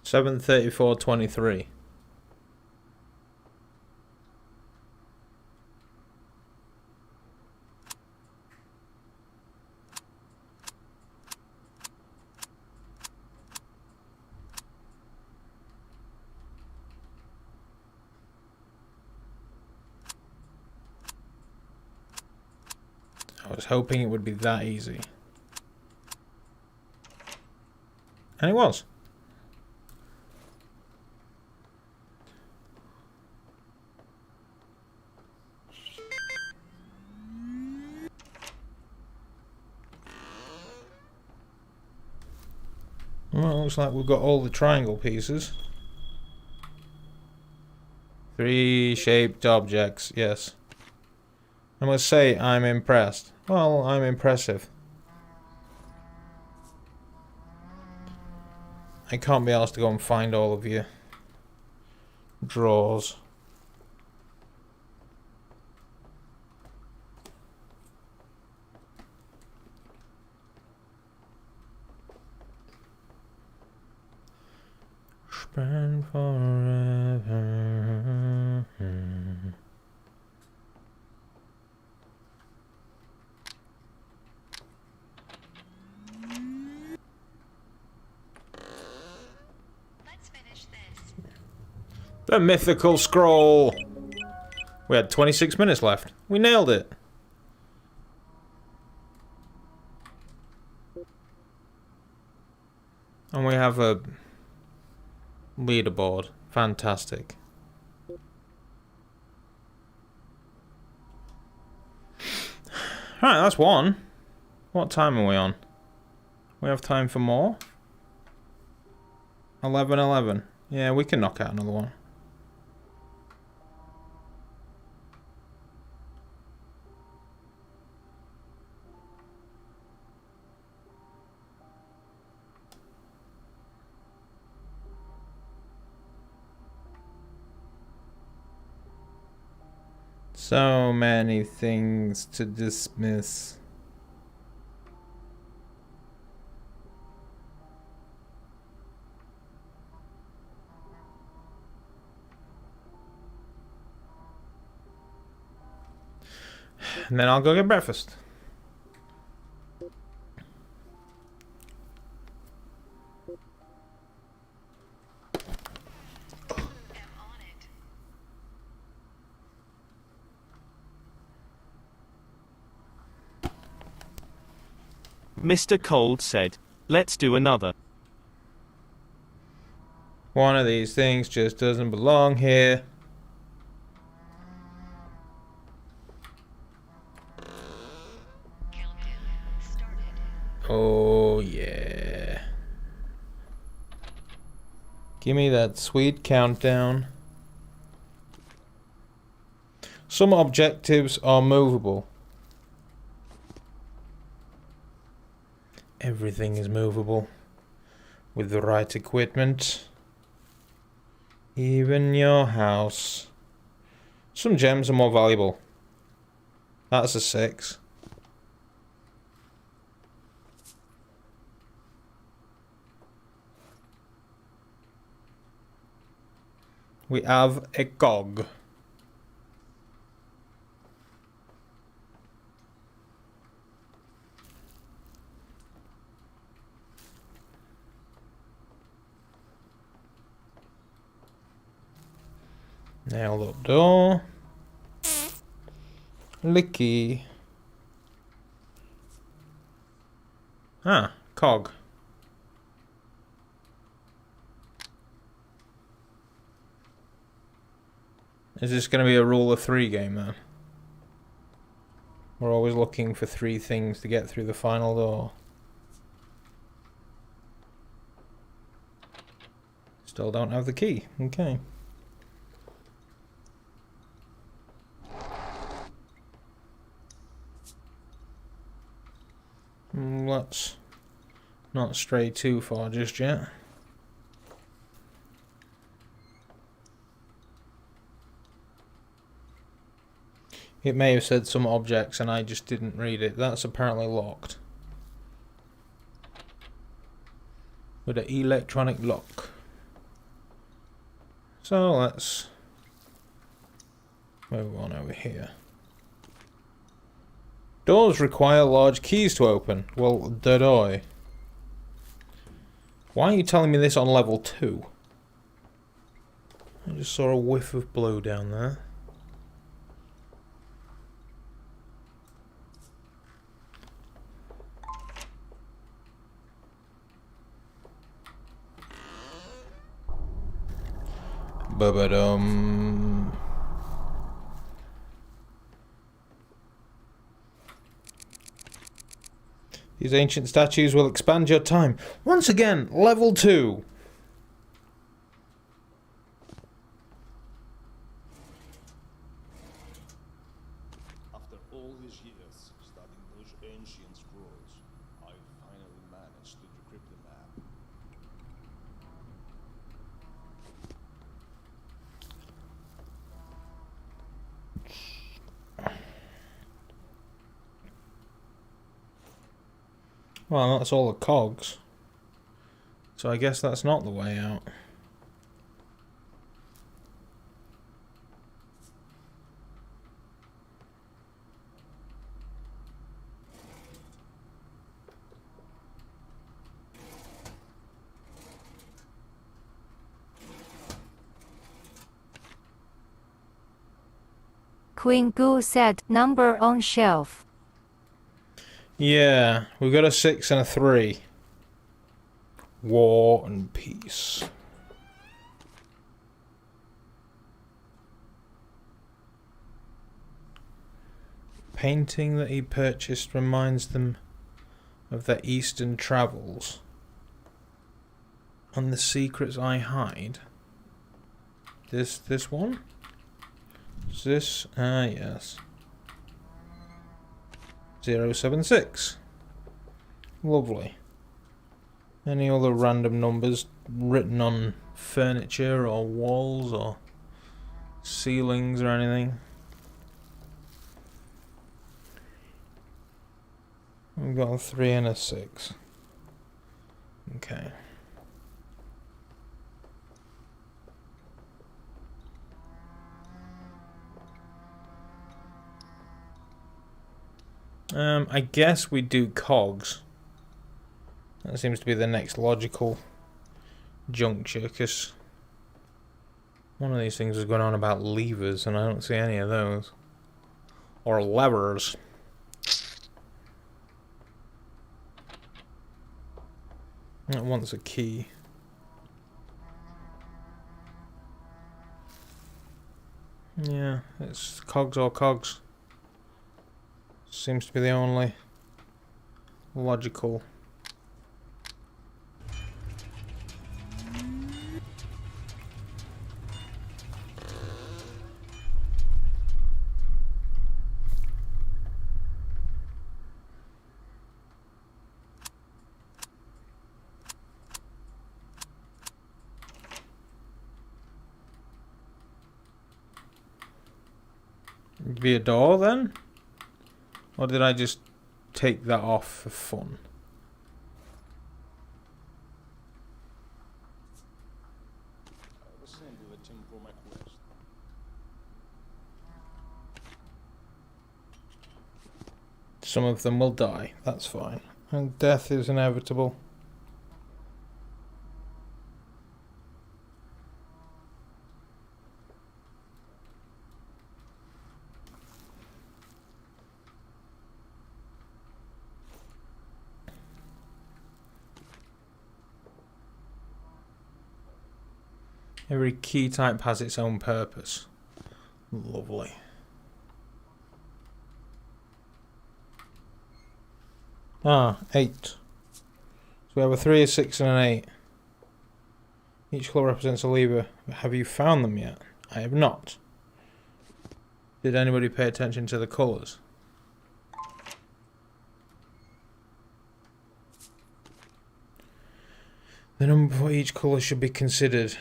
Seven 34 23. I was hoping it would be that easy. And it was. Well, looks like we've got all the triangle pieces. 3 shaped objects, yes. I must say, I'm impressed. Well, I'm impressive. I can't be asked to go and find all of your drawers. Spend forever. The mythical scroll. We had 26 minutes left. We nailed it. And we have a leaderboard. Fantastic. Right, that's one. What time are we on? We have time for more? 11:11. Yeah, we can knock out another one. So many things to dismiss. And then I'll go get breakfast. Mr. Cold said, "Let's do another." One of these things just doesn't belong here. Oh yeah. Give me that sweet countdown. Some objectives are movable. Everything is movable with the right equipment. Even your house. Some gems are more valuable. That's a 6. We have a cog. Nailed up door. Licky. Ah, cog. Is this going to be a rule of 3 game then? We're always looking for 3 things to get through the final door. Still don't have the key. Okay. Let's not stray too far just yet. It may have said some objects and I just didn't read it. That's apparently locked. With an electronic lock. So let's move on over here. Doors require large keys to open. Well, did I? Why are you telling me this on level 2? I just saw a whiff of blue down there. Ba-ba-dum. These ancient statues will expand your time. Once again, level 2. After all these years studying those ancient scrolls, I finally managed to decrypt the map. Well, that's all the cogs. So I guess that's not the way out. Queen Goo said, number on shelf. Yeah, we've got a 6 and a 3. War and peace. Painting that he purchased reminds them of their eastern travels. And the secrets I hide. This one? Is this? Ah, yes. 076. Lovely. Any other random numbers written on furniture or walls or ceilings or anything? We've got a 3 and a 6. Okay. I guess we do cogs. That seems to be the next logical juncture, because one of these things is going on about levers, and I don't see any of those. Or levers. That wants a key. Yeah, it's cogs or cogs. Seems to be the only logical. Be a door then? Or did I just take that off for fun? I was sent to the team for my quest. Some of them will die, that's fine. And death is inevitable. Every key type has its own purpose. Lovely. Ah, 8. So we have a 3, a 6 and an 8. Each colour represents a lever. Have you found them yet? I have not. Did anybody pay attention to the colours? The number for each colour should be considered.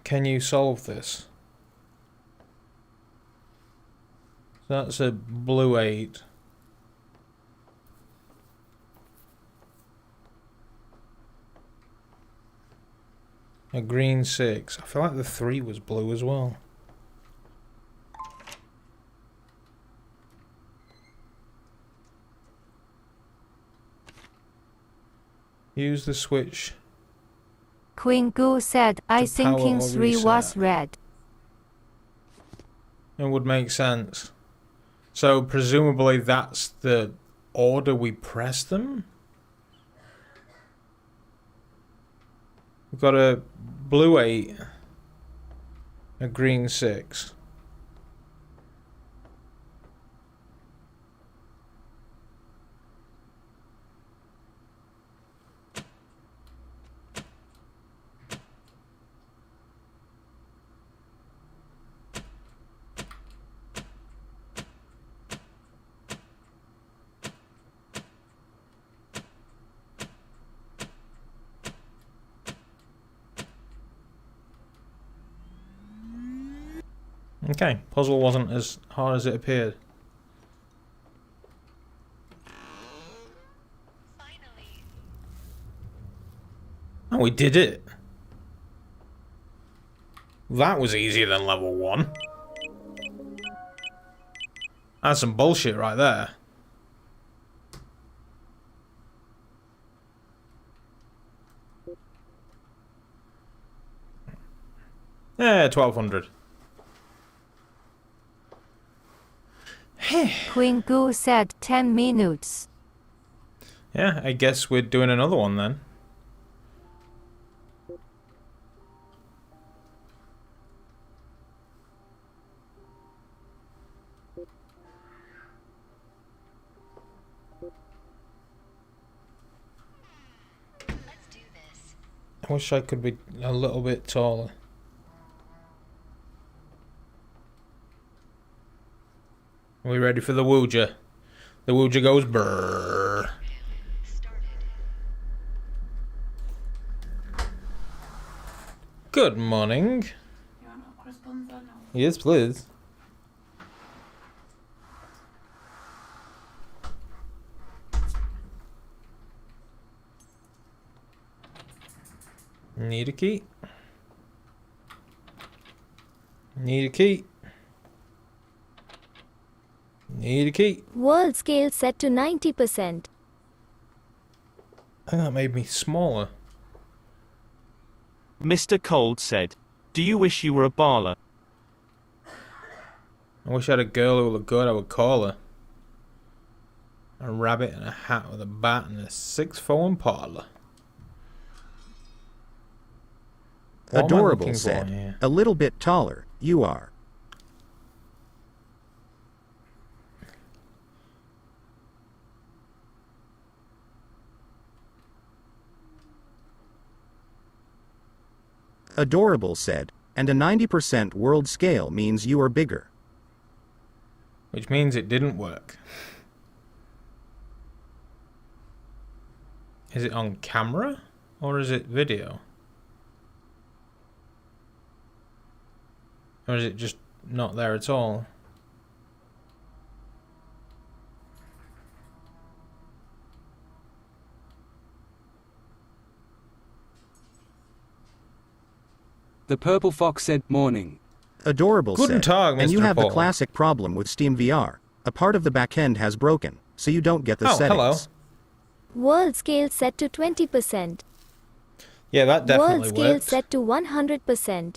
Can you solve this? So that's a blue 8. A green 6. I feel like the 3 was blue as well. Use the switch. Queen Goo said, I To think power King or 3 was reset. red. It would make sense. So presumably that's the order we press them? We've got a blue 8, a green 6. Okay, puzzle wasn't as hard as it appeared. Finally. Oh, we did it! That was easier than level 1. That's some bullshit right there. Yeah, 1200. Queen Goo said 10 minutes. Yeah, I guess we're doing another one then. Let's do this. I wish I could be a little bit taller. Are we ready for the Woojer? The Woojer goes brrrr. Started. Good morning. Yes, please. Need a key. Need a key. Need a key. World scale set to 90%. I think that made me smaller. Mr. Cold said, do you wish you were a Bala? I wish I had a girl who looked good, I would call her. A rabbit and a hat with a bat and a 6'4" parlor. What am I Adorable looking for said, here? a little bit taller, you are. Adorable said, and a 90% world scale means you are bigger. Which means it didn't work. Is it on camera? Or is it video? Or is it just not there at all? The purple fox said, morning. Adorable Guten said, Tag, and you Mr. have the Paul. classic problem with Steam VR. A part of the backend has broken, so you don't get the Oh, settings. hello. World scale set to 20%. Yeah, that World definitely scale worked. set to 100%.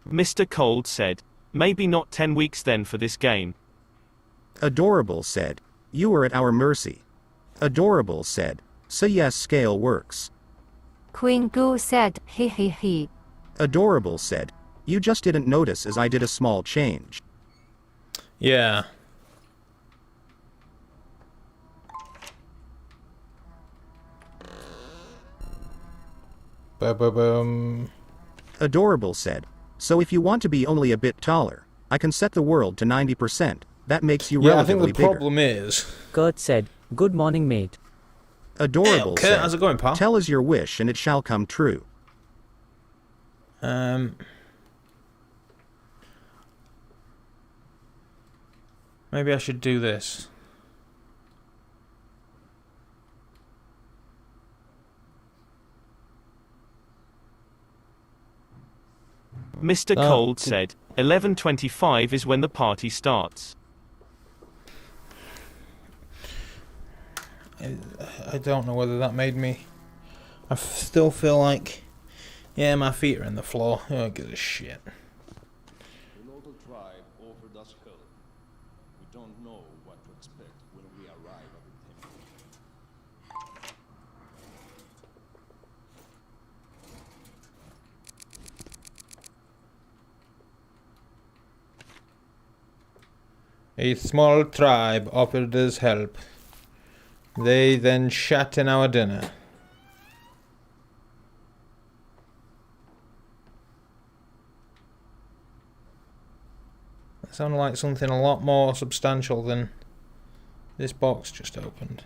Mr. Cold said, maybe not 10 weeks then for this game. Adorable said, you are at our mercy. Adorable said, so yes, scale works. Queen Goo said, he he he. Adorable said, You just didn't notice as I did a small change. Yeah. Ba-ba-bum. Adorable said. So if you want to be only a bit taller, I can set the world to 90%. That makes you Yeah, I think relatively the bigger. problem is... Kurt said, "Good morning, mate." Adorable Kurt, said. how's it going, pal? Tell us your wish and it shall come true. Maybe I should do this. Mr. Cold said, 11:25 is when the party starts. I don't know whether that made me... I still feel like... Yeah, my feet are in the floor. I don't give a shit. The local tribe offered us help. We don't know what to expect when we arrive at the temple. A small tribe offered us help. They then shat in our dinner. That sounded like something a lot more substantial than this box just opened.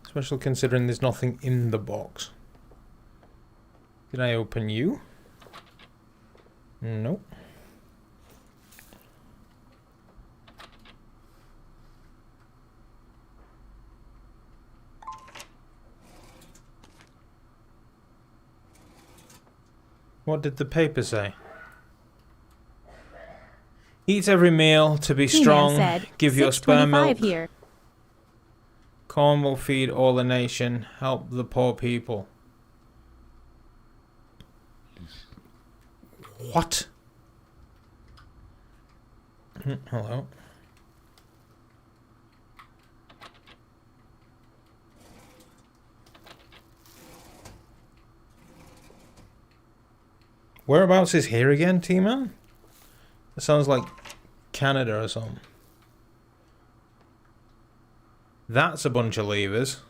Especially considering there's nothing in the box. Did I open you? Nope. What did the paper say? Eat every meal to be He-Man strong. said, Give your sperm 625 milk. here. Corn will feed all the nation. Help the poor people. What? Hello. Whereabouts is here again, T-Man? It sounds like Canada or something. That's a bunch of levers.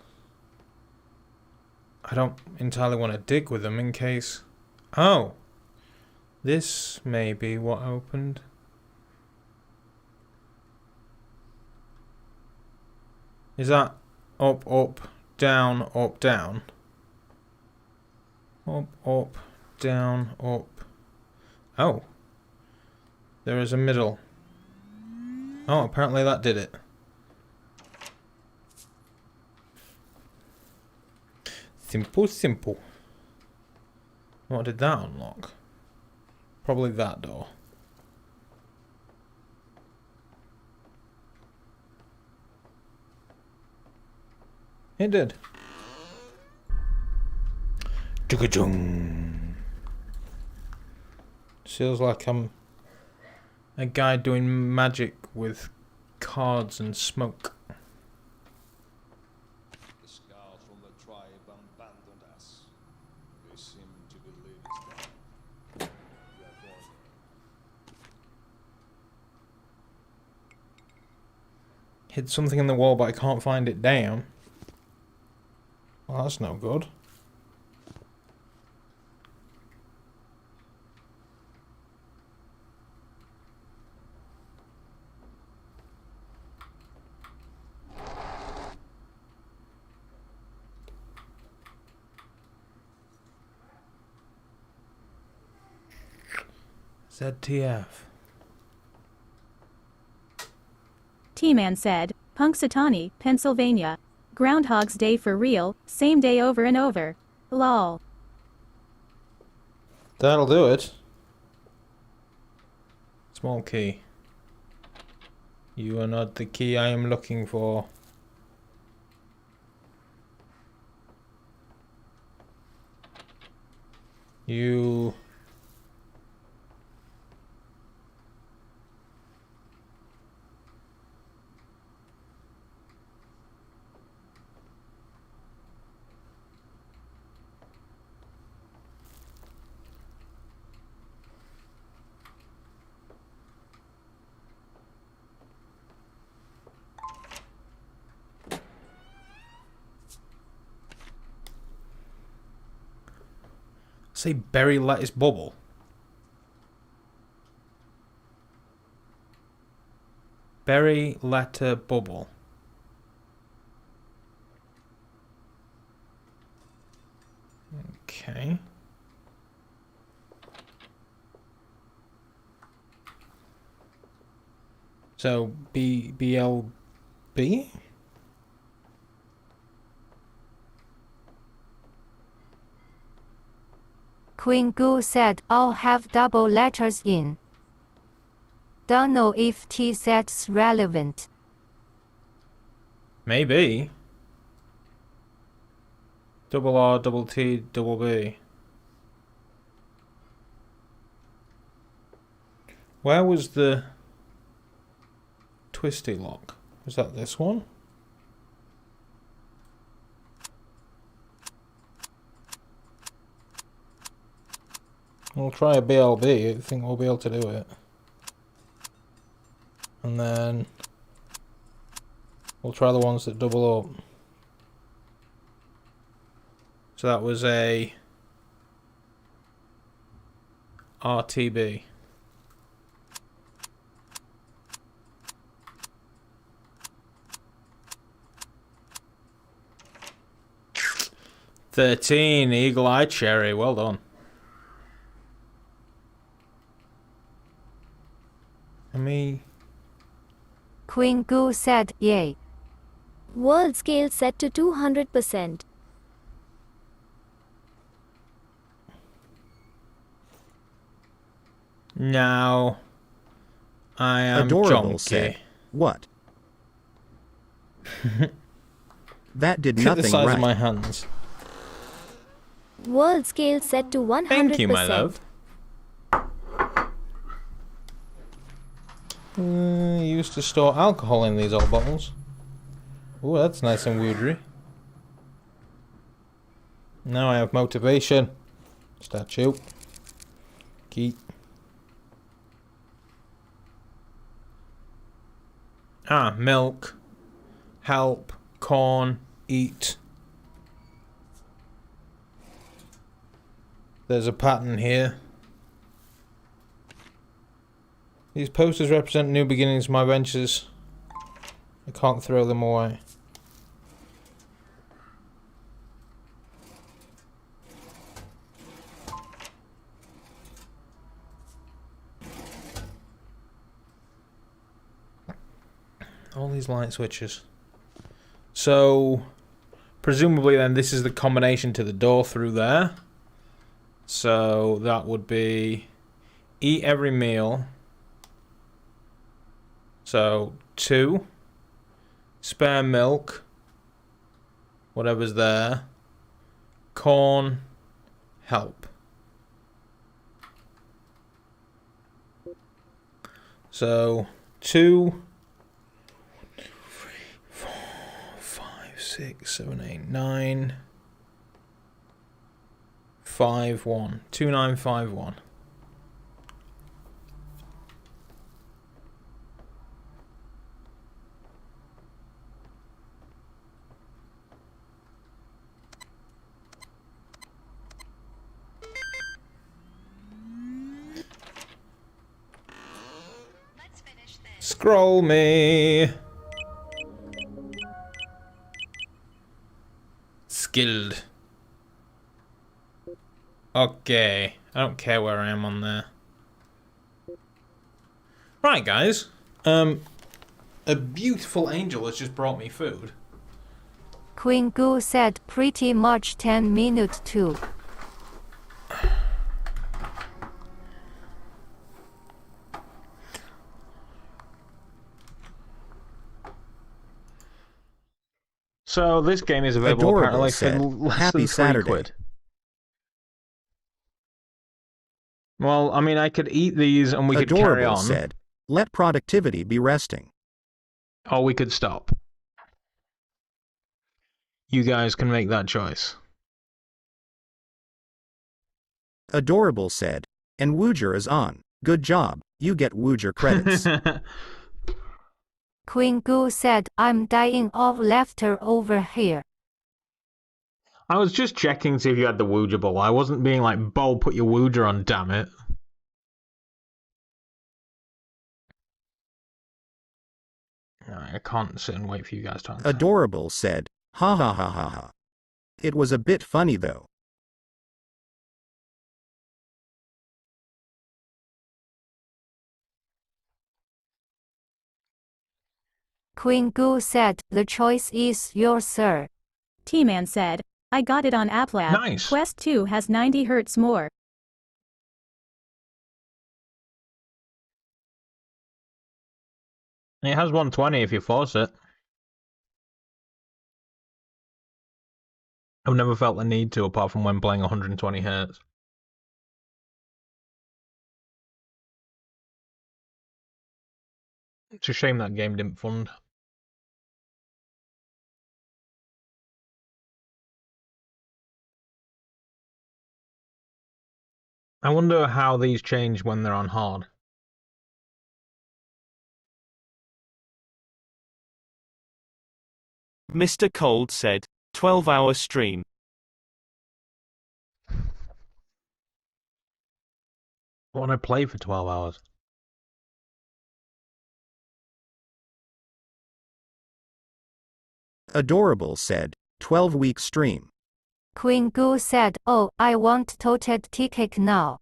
I don't entirely want to dig with them in case... Oh! This may be what opened. Is that up, up, down, up, down? Up, up, down, up. Oh. There is a middle. Oh, apparently that did it. Simple, simple. What did that unlock? Probably that door. It did. Chugga-chung. Feels like I'm a guy doing magic with cards and smoke. The scouts from the tribe abandoned us. They seem to believe it's them. We are going. Hid something in the wall, but I can't find it down. Well, that's no good. ZTF. T-Man said, Punxsutawney, Pennsylvania. Groundhog's Day for real, same day over and over. Lol. That'll do it. Small key. You are not the key I am looking for. You... Say berry lettuce bubble. Berry letter bubble. Okay. So BLB? Queen Goo said, I'll have double letters in. Don't know if that's relevant. Maybe. Double R, double T, double B. Where was the twisty lock? Was that this one? We'll try a BLB. I think we'll be able to do it. And then we'll try the ones that double up. So that was a RTB. $13 Eagle Eye Cherry. Well done. Me. Queen Goo said, yay. World scale set to 200%. Now, I am Adorable Jonky. said, what? That did Look at nothing the size right. of my hands. World scale set to 100%. Thank you, my love. Used to store alcohol in these old bottles. Oh, that's nice and woodery. Now I have motivation. Statue. Keep. Ah, milk. Help. Corn. Eat. There's a pattern here. These posters represent new beginnings of my ventures. I can't throw them away. All these light switches. So, presumably then this is the combination to the door through there. So that would be eat every meal. So 2, spare milk, whatever's there, corn, help. So 2, 3, 4, 5, 6, 7, 8, 9, 5, 1, 2951. Scroll me. Skilled. Okay. I don't care where I am on there. Right, guys. A beautiful angel has just brought me food. Queen Goo said, pretty much 10 minutes too. So this game is available Adorable apparently said, for less "Happy than Saturday." £3. Well, I mean, I could eat these and we could carry Adorable on. said, let productivity be resting. Or we could stop. You guys can make that choice. Adorable said, and Woojer is on. Good job, you get Woojer credits. Queen Goo said, I'm dying of laughter over here. I was just checking to see if you had the Woojer ball. I wasn't being like, Bol, put your Woojer on, damn it. I can't sit and wait for you guys to answer. Adorable said, ha ha ha ha ha. It was a bit funny though. Queen Goo said, the choice is yours, sir. T-Man said, I got it on AppLab. Nice. Quest 2 has 90 Hz more. It has 120 if you force it. I've never felt the need to, apart from when playing 120 Hz. It's a shame that game didn't fund. I wonder how these change when they're on hard. Mr. Cold said, 12-hour stream. What would I play for 12 hours? Adorable said, 12-week stream. Queen Goo said, oh, I want toted ticket now.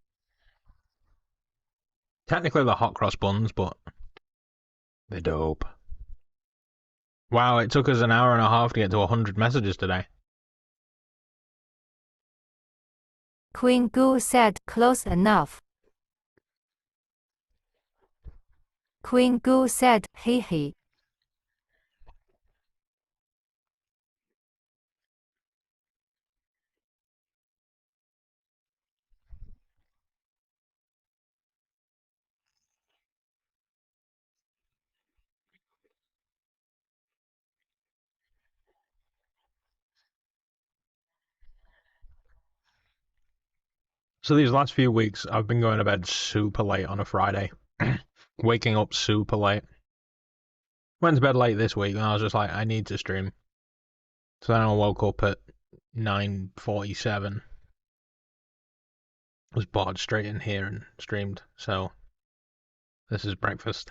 Technically they're hot cross buns, but they're dope. Wow, it took us an hour and a half to get to 100 messages today. Queen Goo said, close enough. Queen Goo said, hee hee. So these last few weeks, I've been going to bed super late on a Friday. Waking up super late. Went to bed late this week, and I was just like, I need to stream. So then I woke up at 9:47. Was bored straight in here and streamed. So this is breakfast.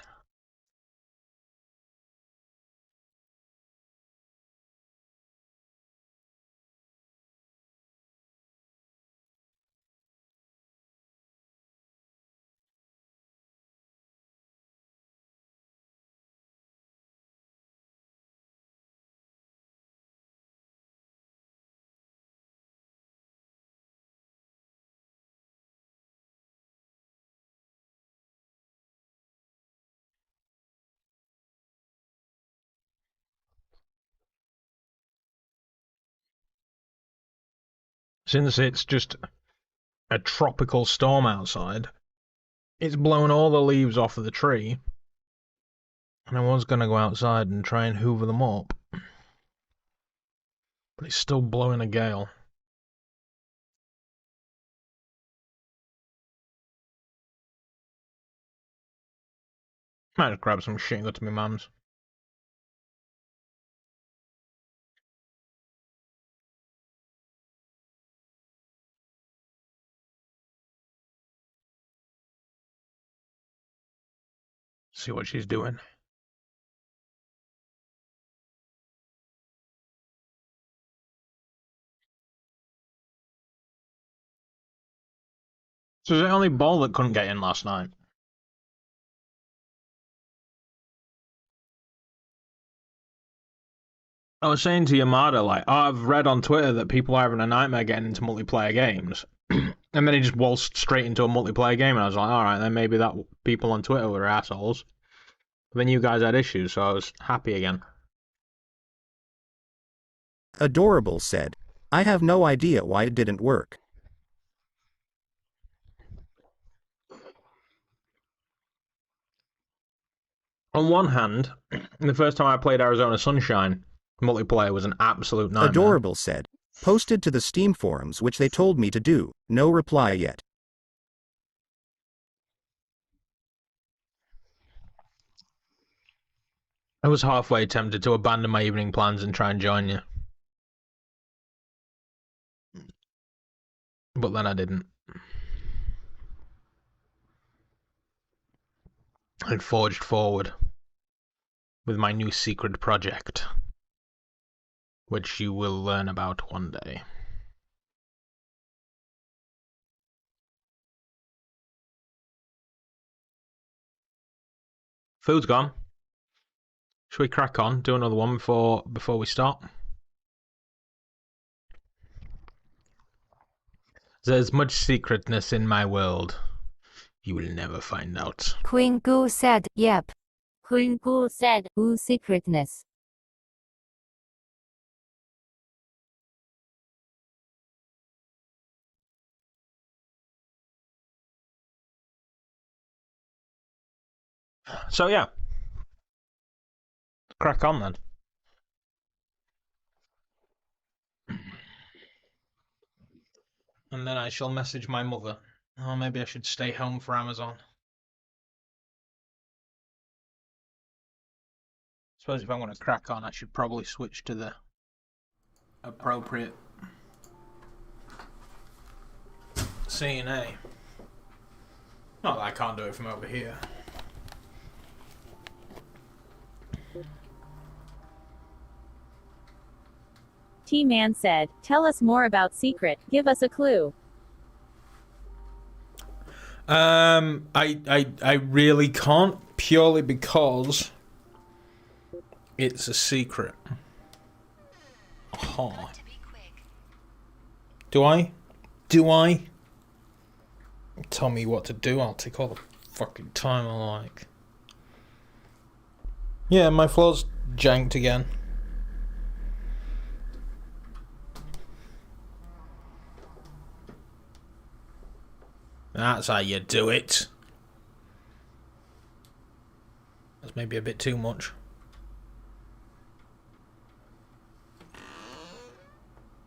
Since it's just a tropical storm outside, it's blown all the leaves off of the tree, and I was going to go outside and try and hoover them up, but it's still blowing a gale. Might just grab some shit and go to my mum's. See what she's doing. So is it only Ball that couldn't get in last night? I was saying to Yamada, like, oh, I've read on Twitter that people are having a nightmare getting into multiplayer games. And then he just waltzed straight into a multiplayer game, and I was like, alright, then maybe that people on Twitter were assholes. But then you guys had issues, so I was happy again. Adorable said, I have no idea why it didn't work. On one hand, the first time I played Arizona Sunshine, multiplayer was an absolute nightmare. Adorable said, posted to the Steam forums which they told me to do, no reply yet. I was halfway tempted to abandon my evening plans and try and join you. But then I didn't. I forged forward with my new secret project, which you will learn about one day. Food's gone. Should we crack on? Do another one before we start? There's much secretness in my world. You will never find out. Queen Goo said, yep. Queen Goo said, ooh, secretness. So yeah. Crack on then. And then I shall message my mother. Or maybe I should stay home for Amazon. Suppose if I want to crack on, I should probably switch to the appropriate CNA. Not that I can't do it from over here. T-Man said, tell us more about Secret, give us a clue. I really can't, purely because it's a secret. Oh. Do I? Tell me what to do, I'll take all the fucking time I like. Yeah, my floor's janked again. That's how you do it. That's maybe a bit too much.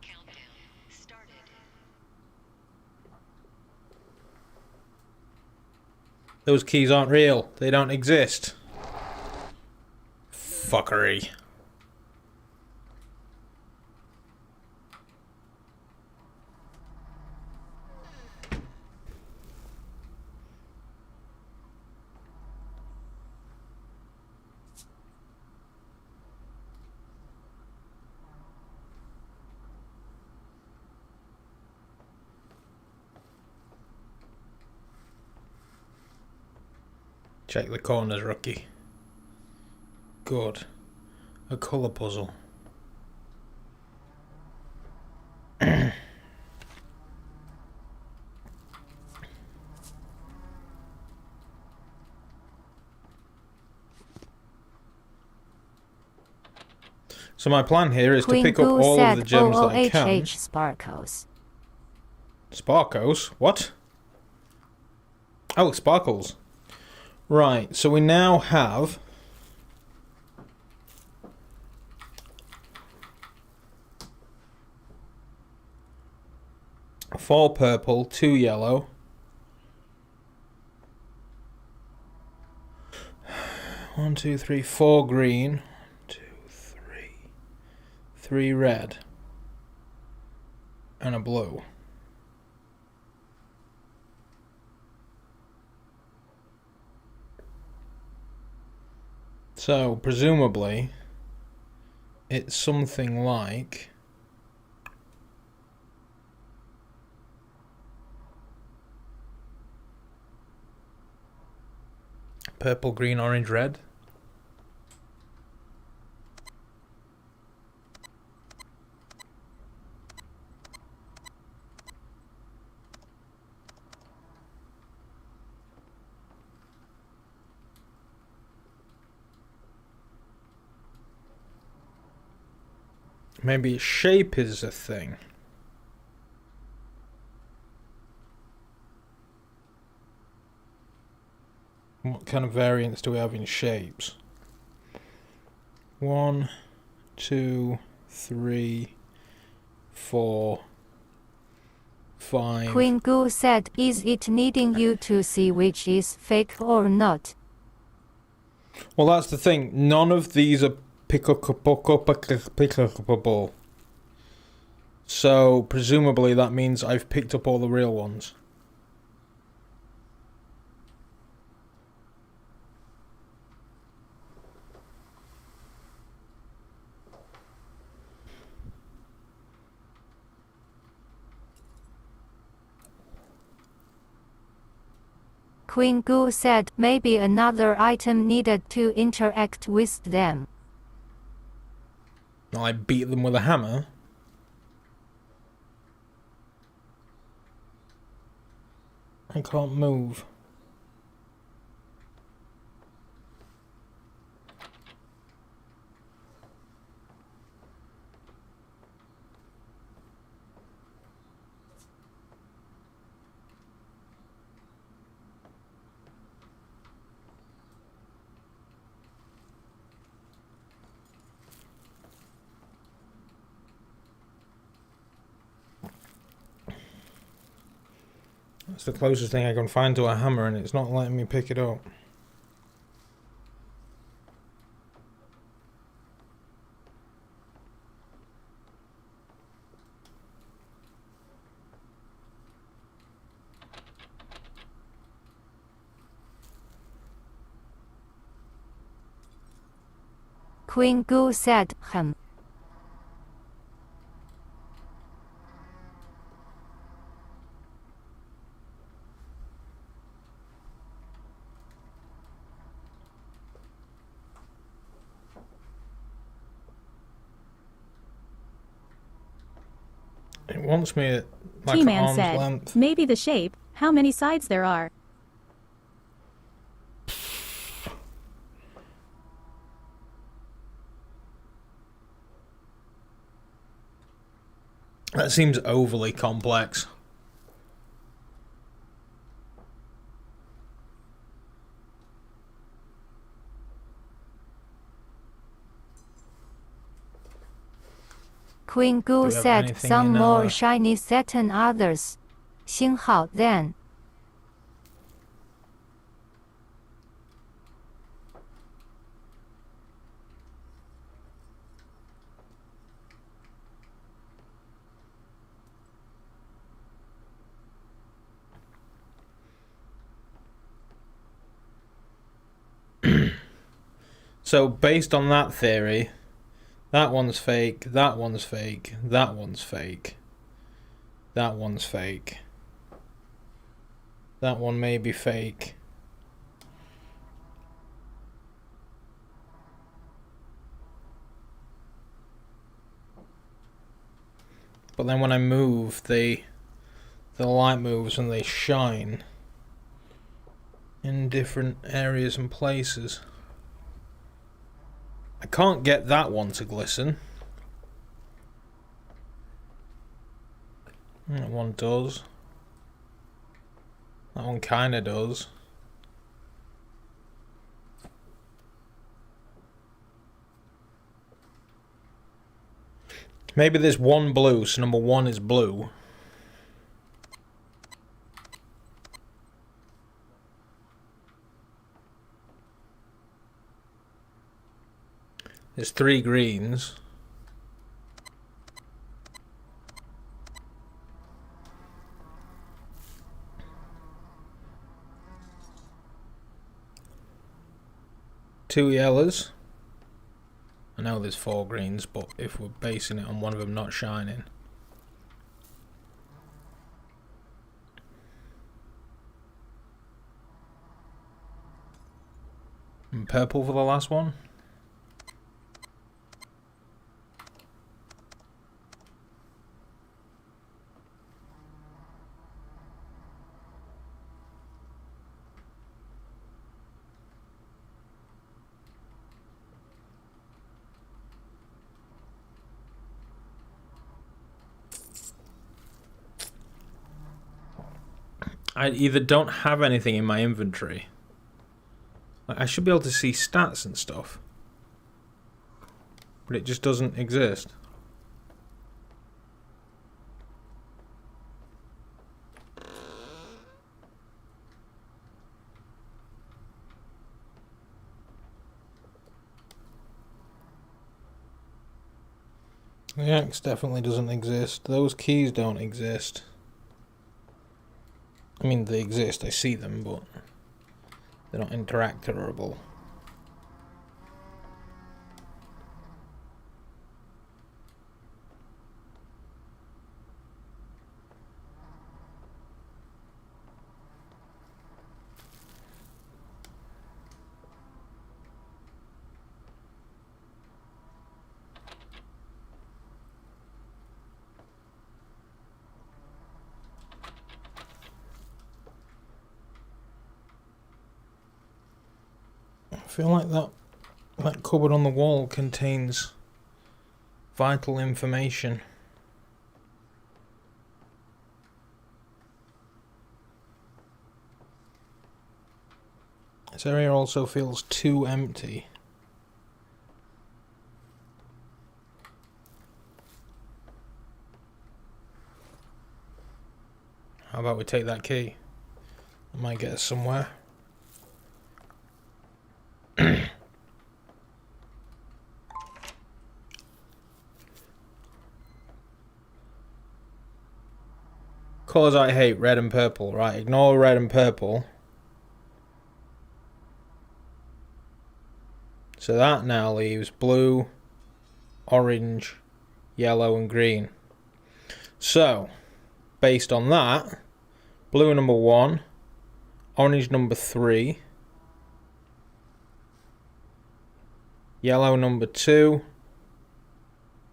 Countdown started. Those keys aren't real. They don't exist. Fuckery. Check the corners, rookie. Good. A colour puzzle. So my plan here is to pick up all of the gems that I can. Sparkles. Sparkles? What? Oh, sparkles. Right, so we now have four purple, 2 yellow, 1, 2, 3, 4 green, 1, 2, 3, 3 red, and a blue. So, presumably, it's something like purple, green, orange, red. Maybe shape is a thing. What kind of variants do we have in shapes? 1, 2, 3, 4, 5. Queen Goo said, is it needing you to see which is fake or not? Well, that's the thing. None of these are pickable. So presumably that means I've picked up all the real ones. Queen Goo said maybe another item needed to interact with them. I beat them with a hammer. I can't move. That's the closest thing I can find to a hammer, and it's not letting me pick it up. Queen Goo said, It wants me at like T-Man arm's said, length. maybe the shape, how many sides there are. That seems overly complex. Queen Goo we have said anything some in more our- shiny Saturn others. 星好 then. So based on that theory, that one's fake, that one's fake, that one's fake, that one's fake, that one may be fake. But then when I move, the light moves and they shine in different areas and places. I can't get that one to glisten. That one does. That one kinda does. Maybe there's one blue, so number one is blue. There's 3 greens. Two yellows. I know there's 4 greens, but if we're basing it on one of them not shining. And purple for the last one. I either don't have anything in my inventory. I should be able to see stats and stuff, but it just doesn't exist. The axe definitely doesn't exist. Those keys don't exist. I mean, they exist, I see them, but they're not interactorable. I feel like that cupboard on the wall contains vital information. This area also feels too empty. How about we take that key? It might get us somewhere. Colours I hate, red and purple. Right, ignore red and purple. So that now leaves blue, orange, yellow and green. So, based on that, blue number 1, orange number 3, yellow number 2,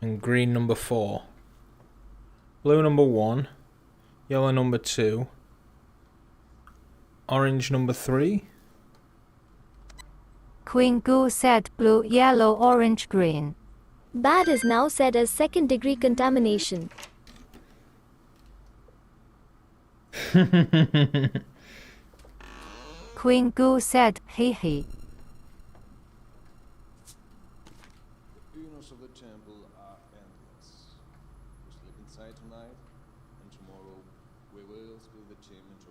and green number 4. Blue number 1, yellow number 2, orange number 3. Queen Goo said blue, yellow, orange, green. Bad is now said as second-degree contamination. Queen Goo said, hee hee. The ruins of the temple are endless. We sleep inside tonight, and tomorrow we will spill the team into.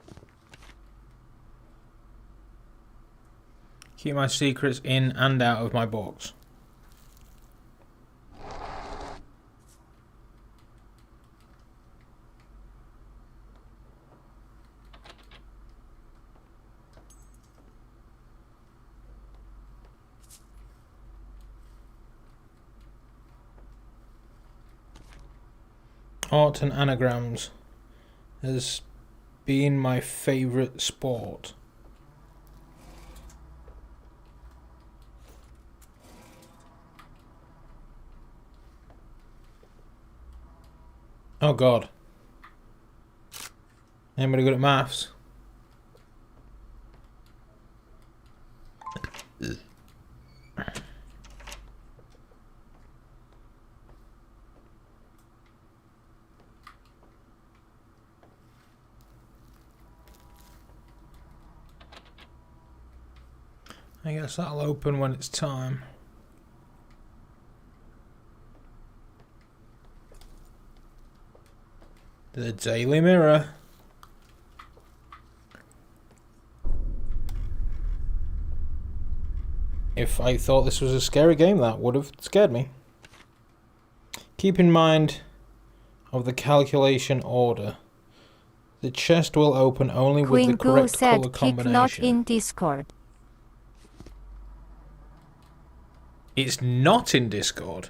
Keep my secrets in and out of my box. Art and anagrams has been my favourite sport. Oh god. Anybody good at maths? I guess that'll open when it's time. The Daily Mirror. If I thought this was a scary game, that would have scared me. Keep in mind of the calculation order. The chest will open only Queen with the Goo correct said color kick not combination. in Discord. It's not in Discord.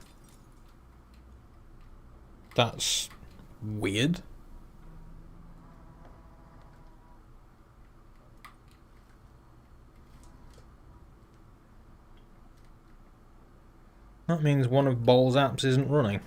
That's weird. That means one of Ball's apps isn't running.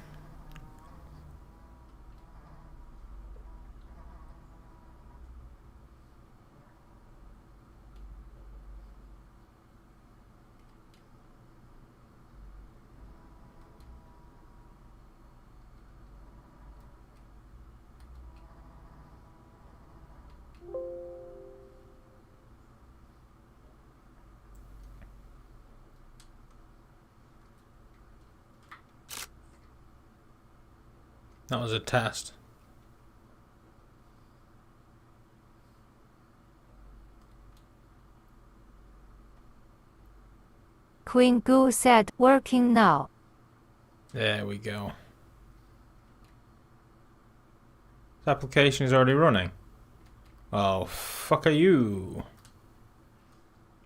That was a test. Queen Goo said working now. There we go. This application is already running. Oh, fuck are you,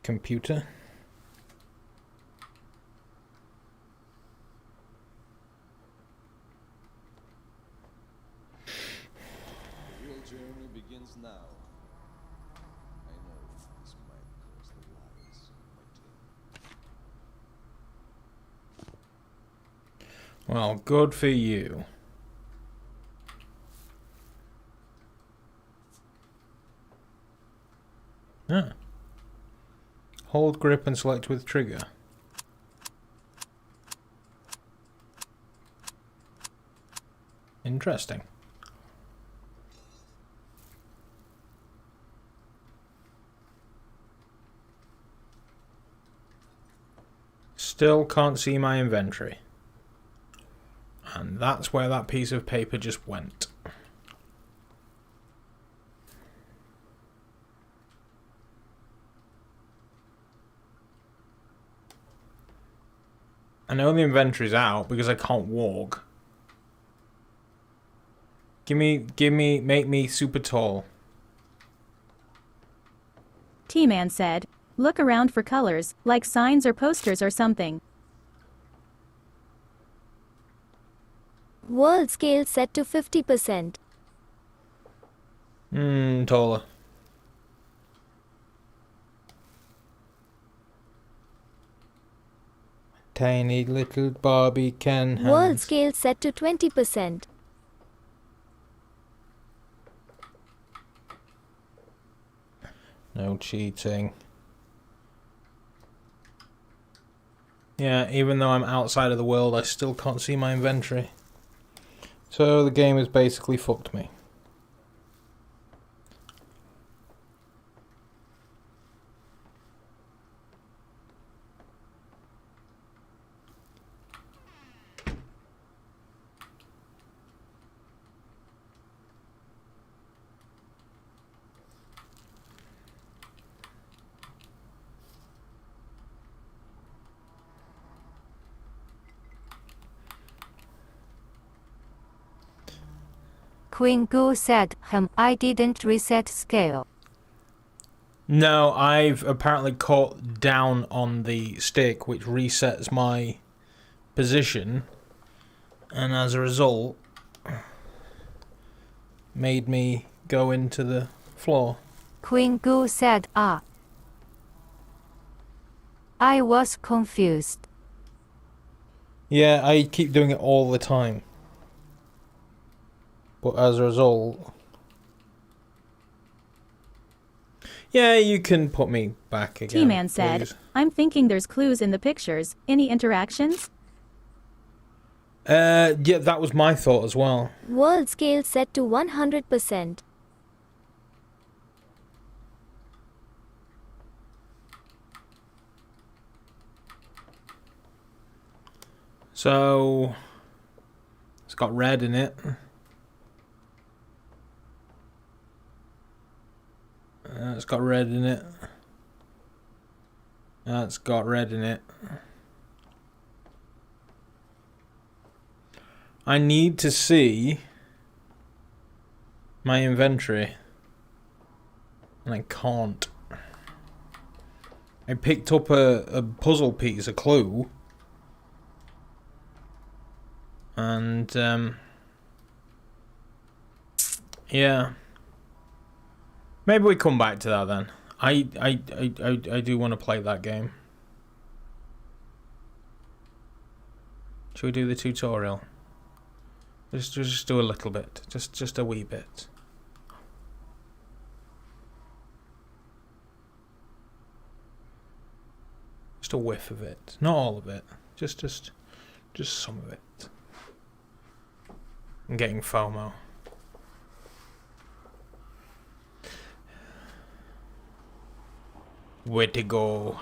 computer? The real journey begins now. I know this might cross the wires of my team. Well, good for you. Ah. Hold grip and select with trigger. Interesting. Still can't see my inventory. And that's where that piece of paper just went. I know the inventory's out because I can't walk. Make me super tall. T-Man said, look around for colors, like signs or posters or something. World scale set to 50%. Taller. Tiny little Barbie can hands. World scale set to 20%. No cheating. Yeah, even though I'm outside of the world, I still can't see my inventory. So the game has basically fucked me. Queen Goo said, I didn't reset scale. No, I've apparently caught down on the stick, which resets my position, and as a result, made me go into the floor. Queen Goo said, I was confused. Yeah, I keep doing it all the time. But as a result... Yeah, you can put me back again, T-Man said, please. I'm thinking there's clues in the pictures. Any interactions? Yeah, that was my thought as well. World scale set to 100%. So... It's got red in it. It's got red in it. That's got red in it. I need to see my inventory. And I can't. I picked up a puzzle piece, a clue. And, yeah. Maybe we come back to that then. I do want to play that game. Should we do the tutorial? Just do a little bit. Just a wee bit. Just a whiff of it. Not all of it. Just some of it. I'm getting FOMO. Where to go?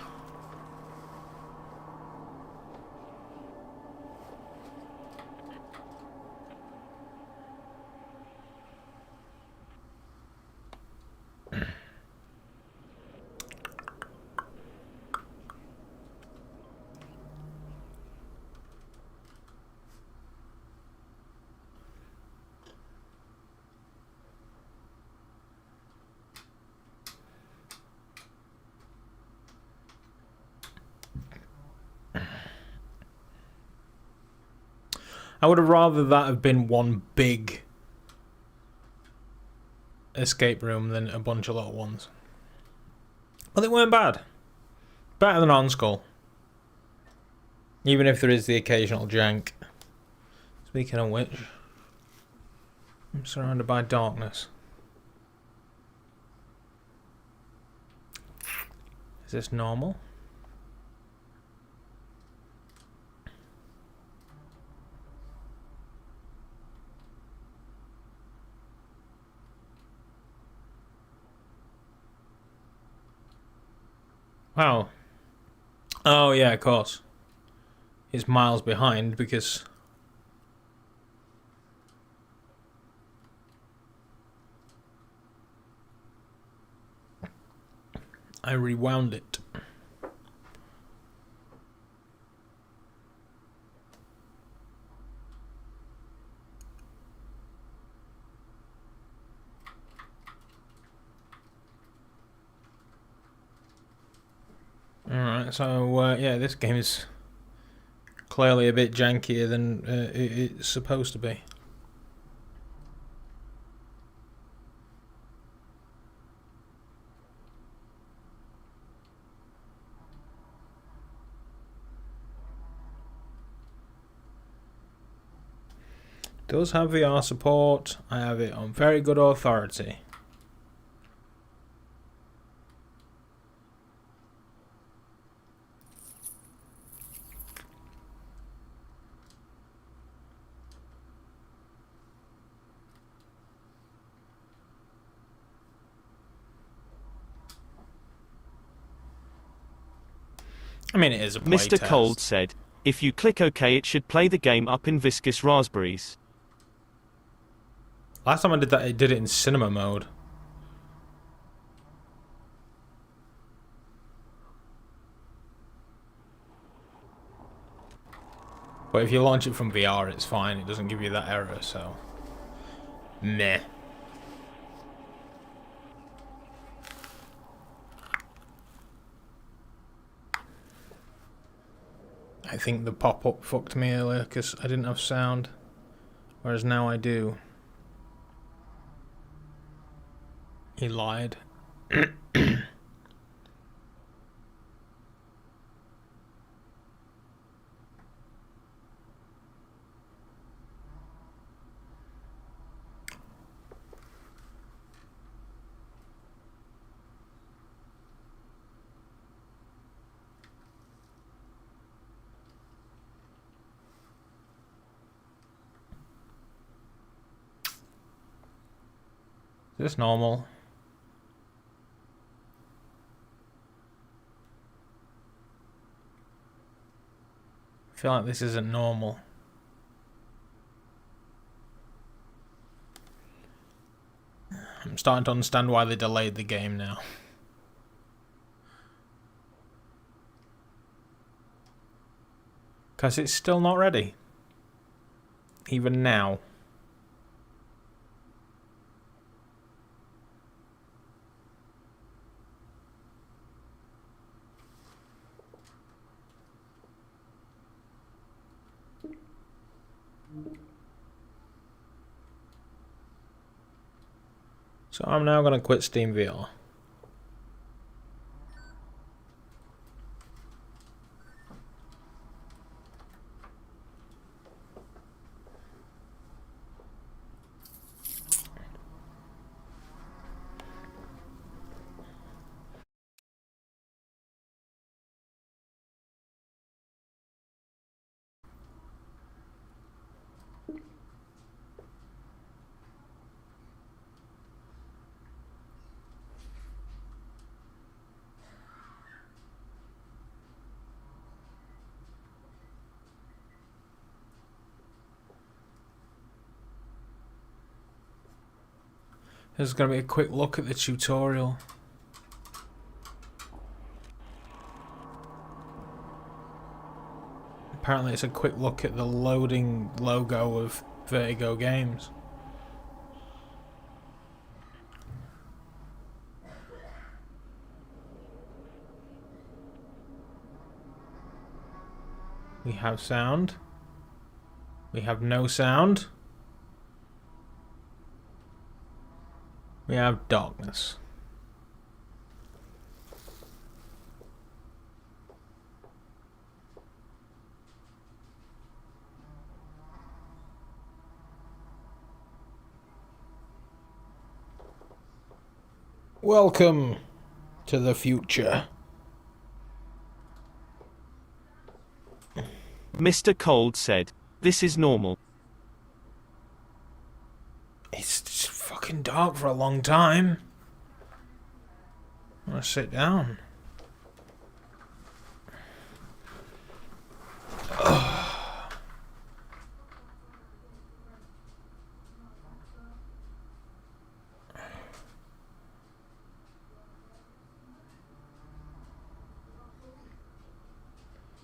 I would have rather that have been one big escape room than a bunch of little ones. But they weren't bad. Better than On Skull. Even if there is the occasional jank. Speaking of which, I'm surrounded by darkness. Is this normal? Wow. Oh yeah, of course. It's miles behind because I rewound it. Alright, so yeah, this game is clearly a bit jankier than it's supposed to be. Does have VR support. I have it on very good authority. I mean, it is a Mr. playtest. Cold said, if you click OK it should play the game up in viscous raspberries. Last time I did that, it did it in cinema mode. But if you launch it from VR, it's fine. It doesn't give you that error, so... Meh. I think the pop-up fucked me earlier because I didn't have sound. Whereas now I do. He lied. Is this normal? I feel like this isn't normal. I'm starting to understand why they delayed the game now. Because it's still not ready. Even now. So I'm now going to quit Steam VR. This is going to be a quick look at the tutorial. Apparently it's a quick look at the loading logo of Vertigo games. We have sound. We have no sound. We have darkness. Welcome to the future. Mr. Cold said, "This is normal." It's just fucking dark for a long time. I want to sit down.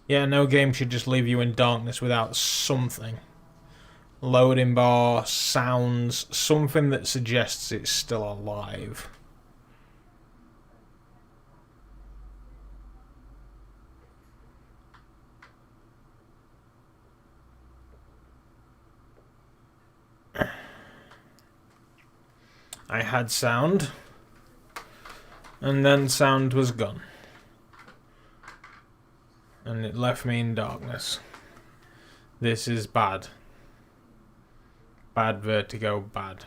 Yeah, no game should just leave you in darkness without something. Loading bar, sounds, something that suggests it's still alive. I had sound, and then sound was gone. And it left me in darkness. This is bad. Bad vertigo, bad.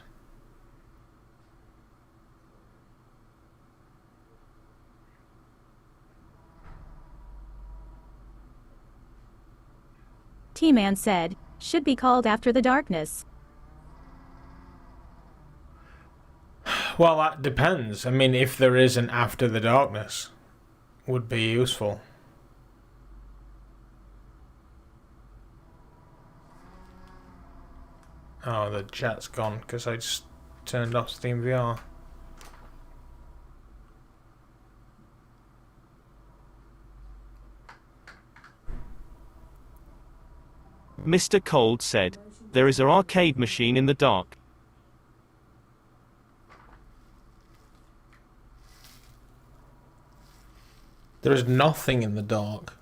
T-Man said, should be called After the Darkness. Well, that depends. I mean, if there is an After the Darkness, would be useful. Oh, the chat's gone because I just turned off Steam VR. Mr. Cold said, "There is an arcade machine in the dark." There is nothing in the dark.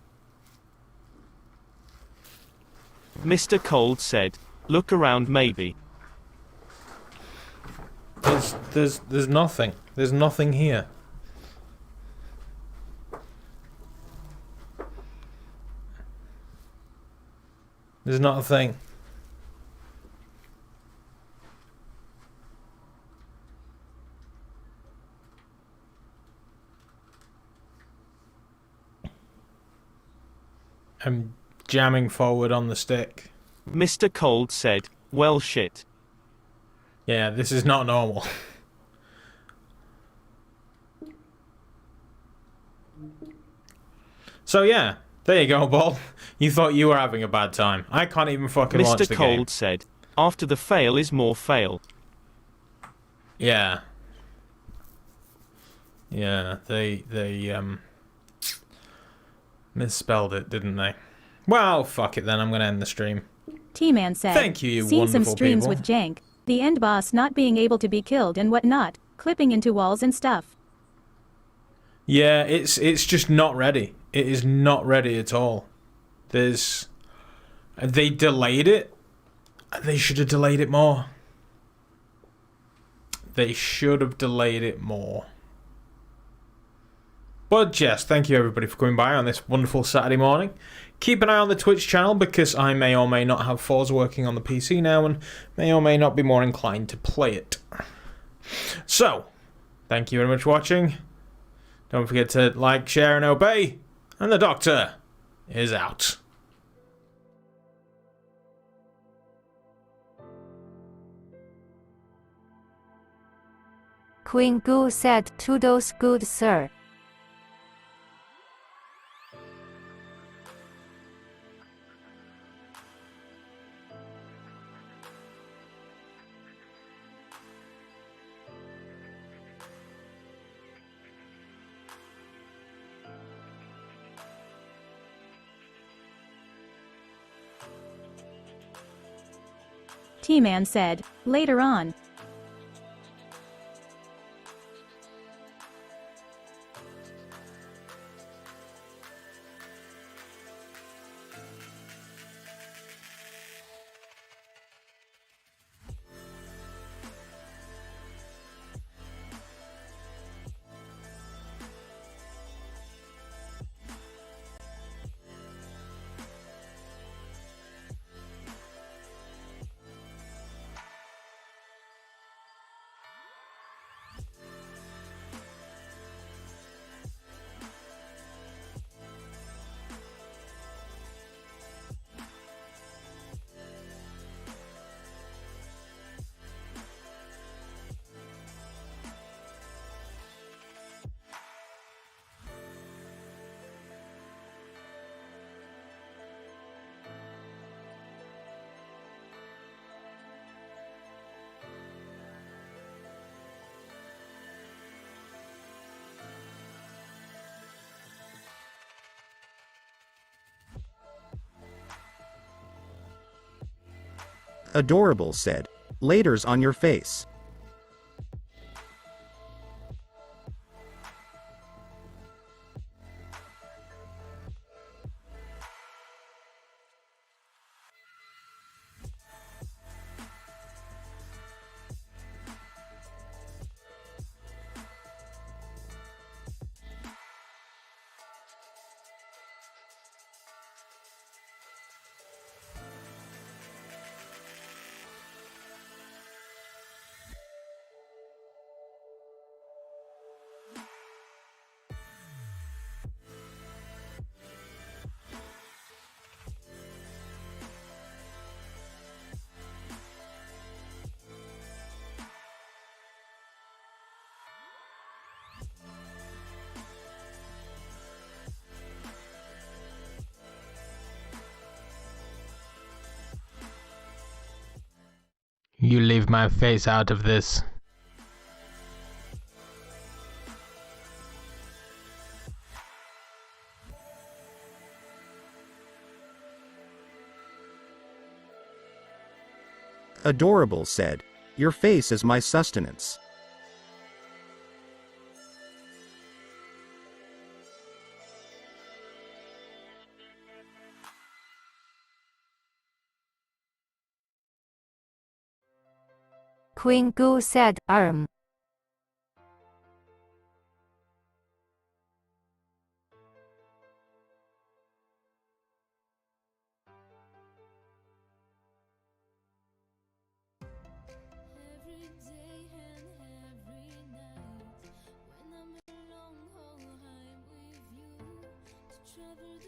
Mr. Cold said, "Look around maybe." There's nothing. There's nothing here. There's not a thing. I'm jamming forward on the stick. Mr. Cold said, "Well shit." Yeah, this is not normal. So yeah, there you go, Ball. You thought you were having a bad time. I can't even fucking launch the Mr. game. Cold said, "After the fail is more fail." Yeah. Yeah, they misspelled it, didn't they? Well, fuck it then. I'm going to end the stream. T-Man said, Thank you, seen wonderful some streams people. with Jank, the end boss not being able to be killed and whatnot, clipping into walls and stuff. Yeah, it's just not ready. It is not ready at all. They delayed it. They should have delayed it more. They should have delayed it more. But yes, thank you everybody for coming by on this wonderful Saturday morning. Keep an eye on the Twitch channel because I may or may not have Forza working on the PC now and may or may not be more inclined to play it. So, thank you very much for watching. Don't forget to like, share and obey. And the Doctor is out. Queen Goo said, "Toodles good sir." T-Man said, later on. Adorable said, "Laters on your face." You leave my face out of this. Adorable said, "Your face is my sustenance." Queen Goo said, Every day and every night, when I'm alone, oh, I'm with you to travel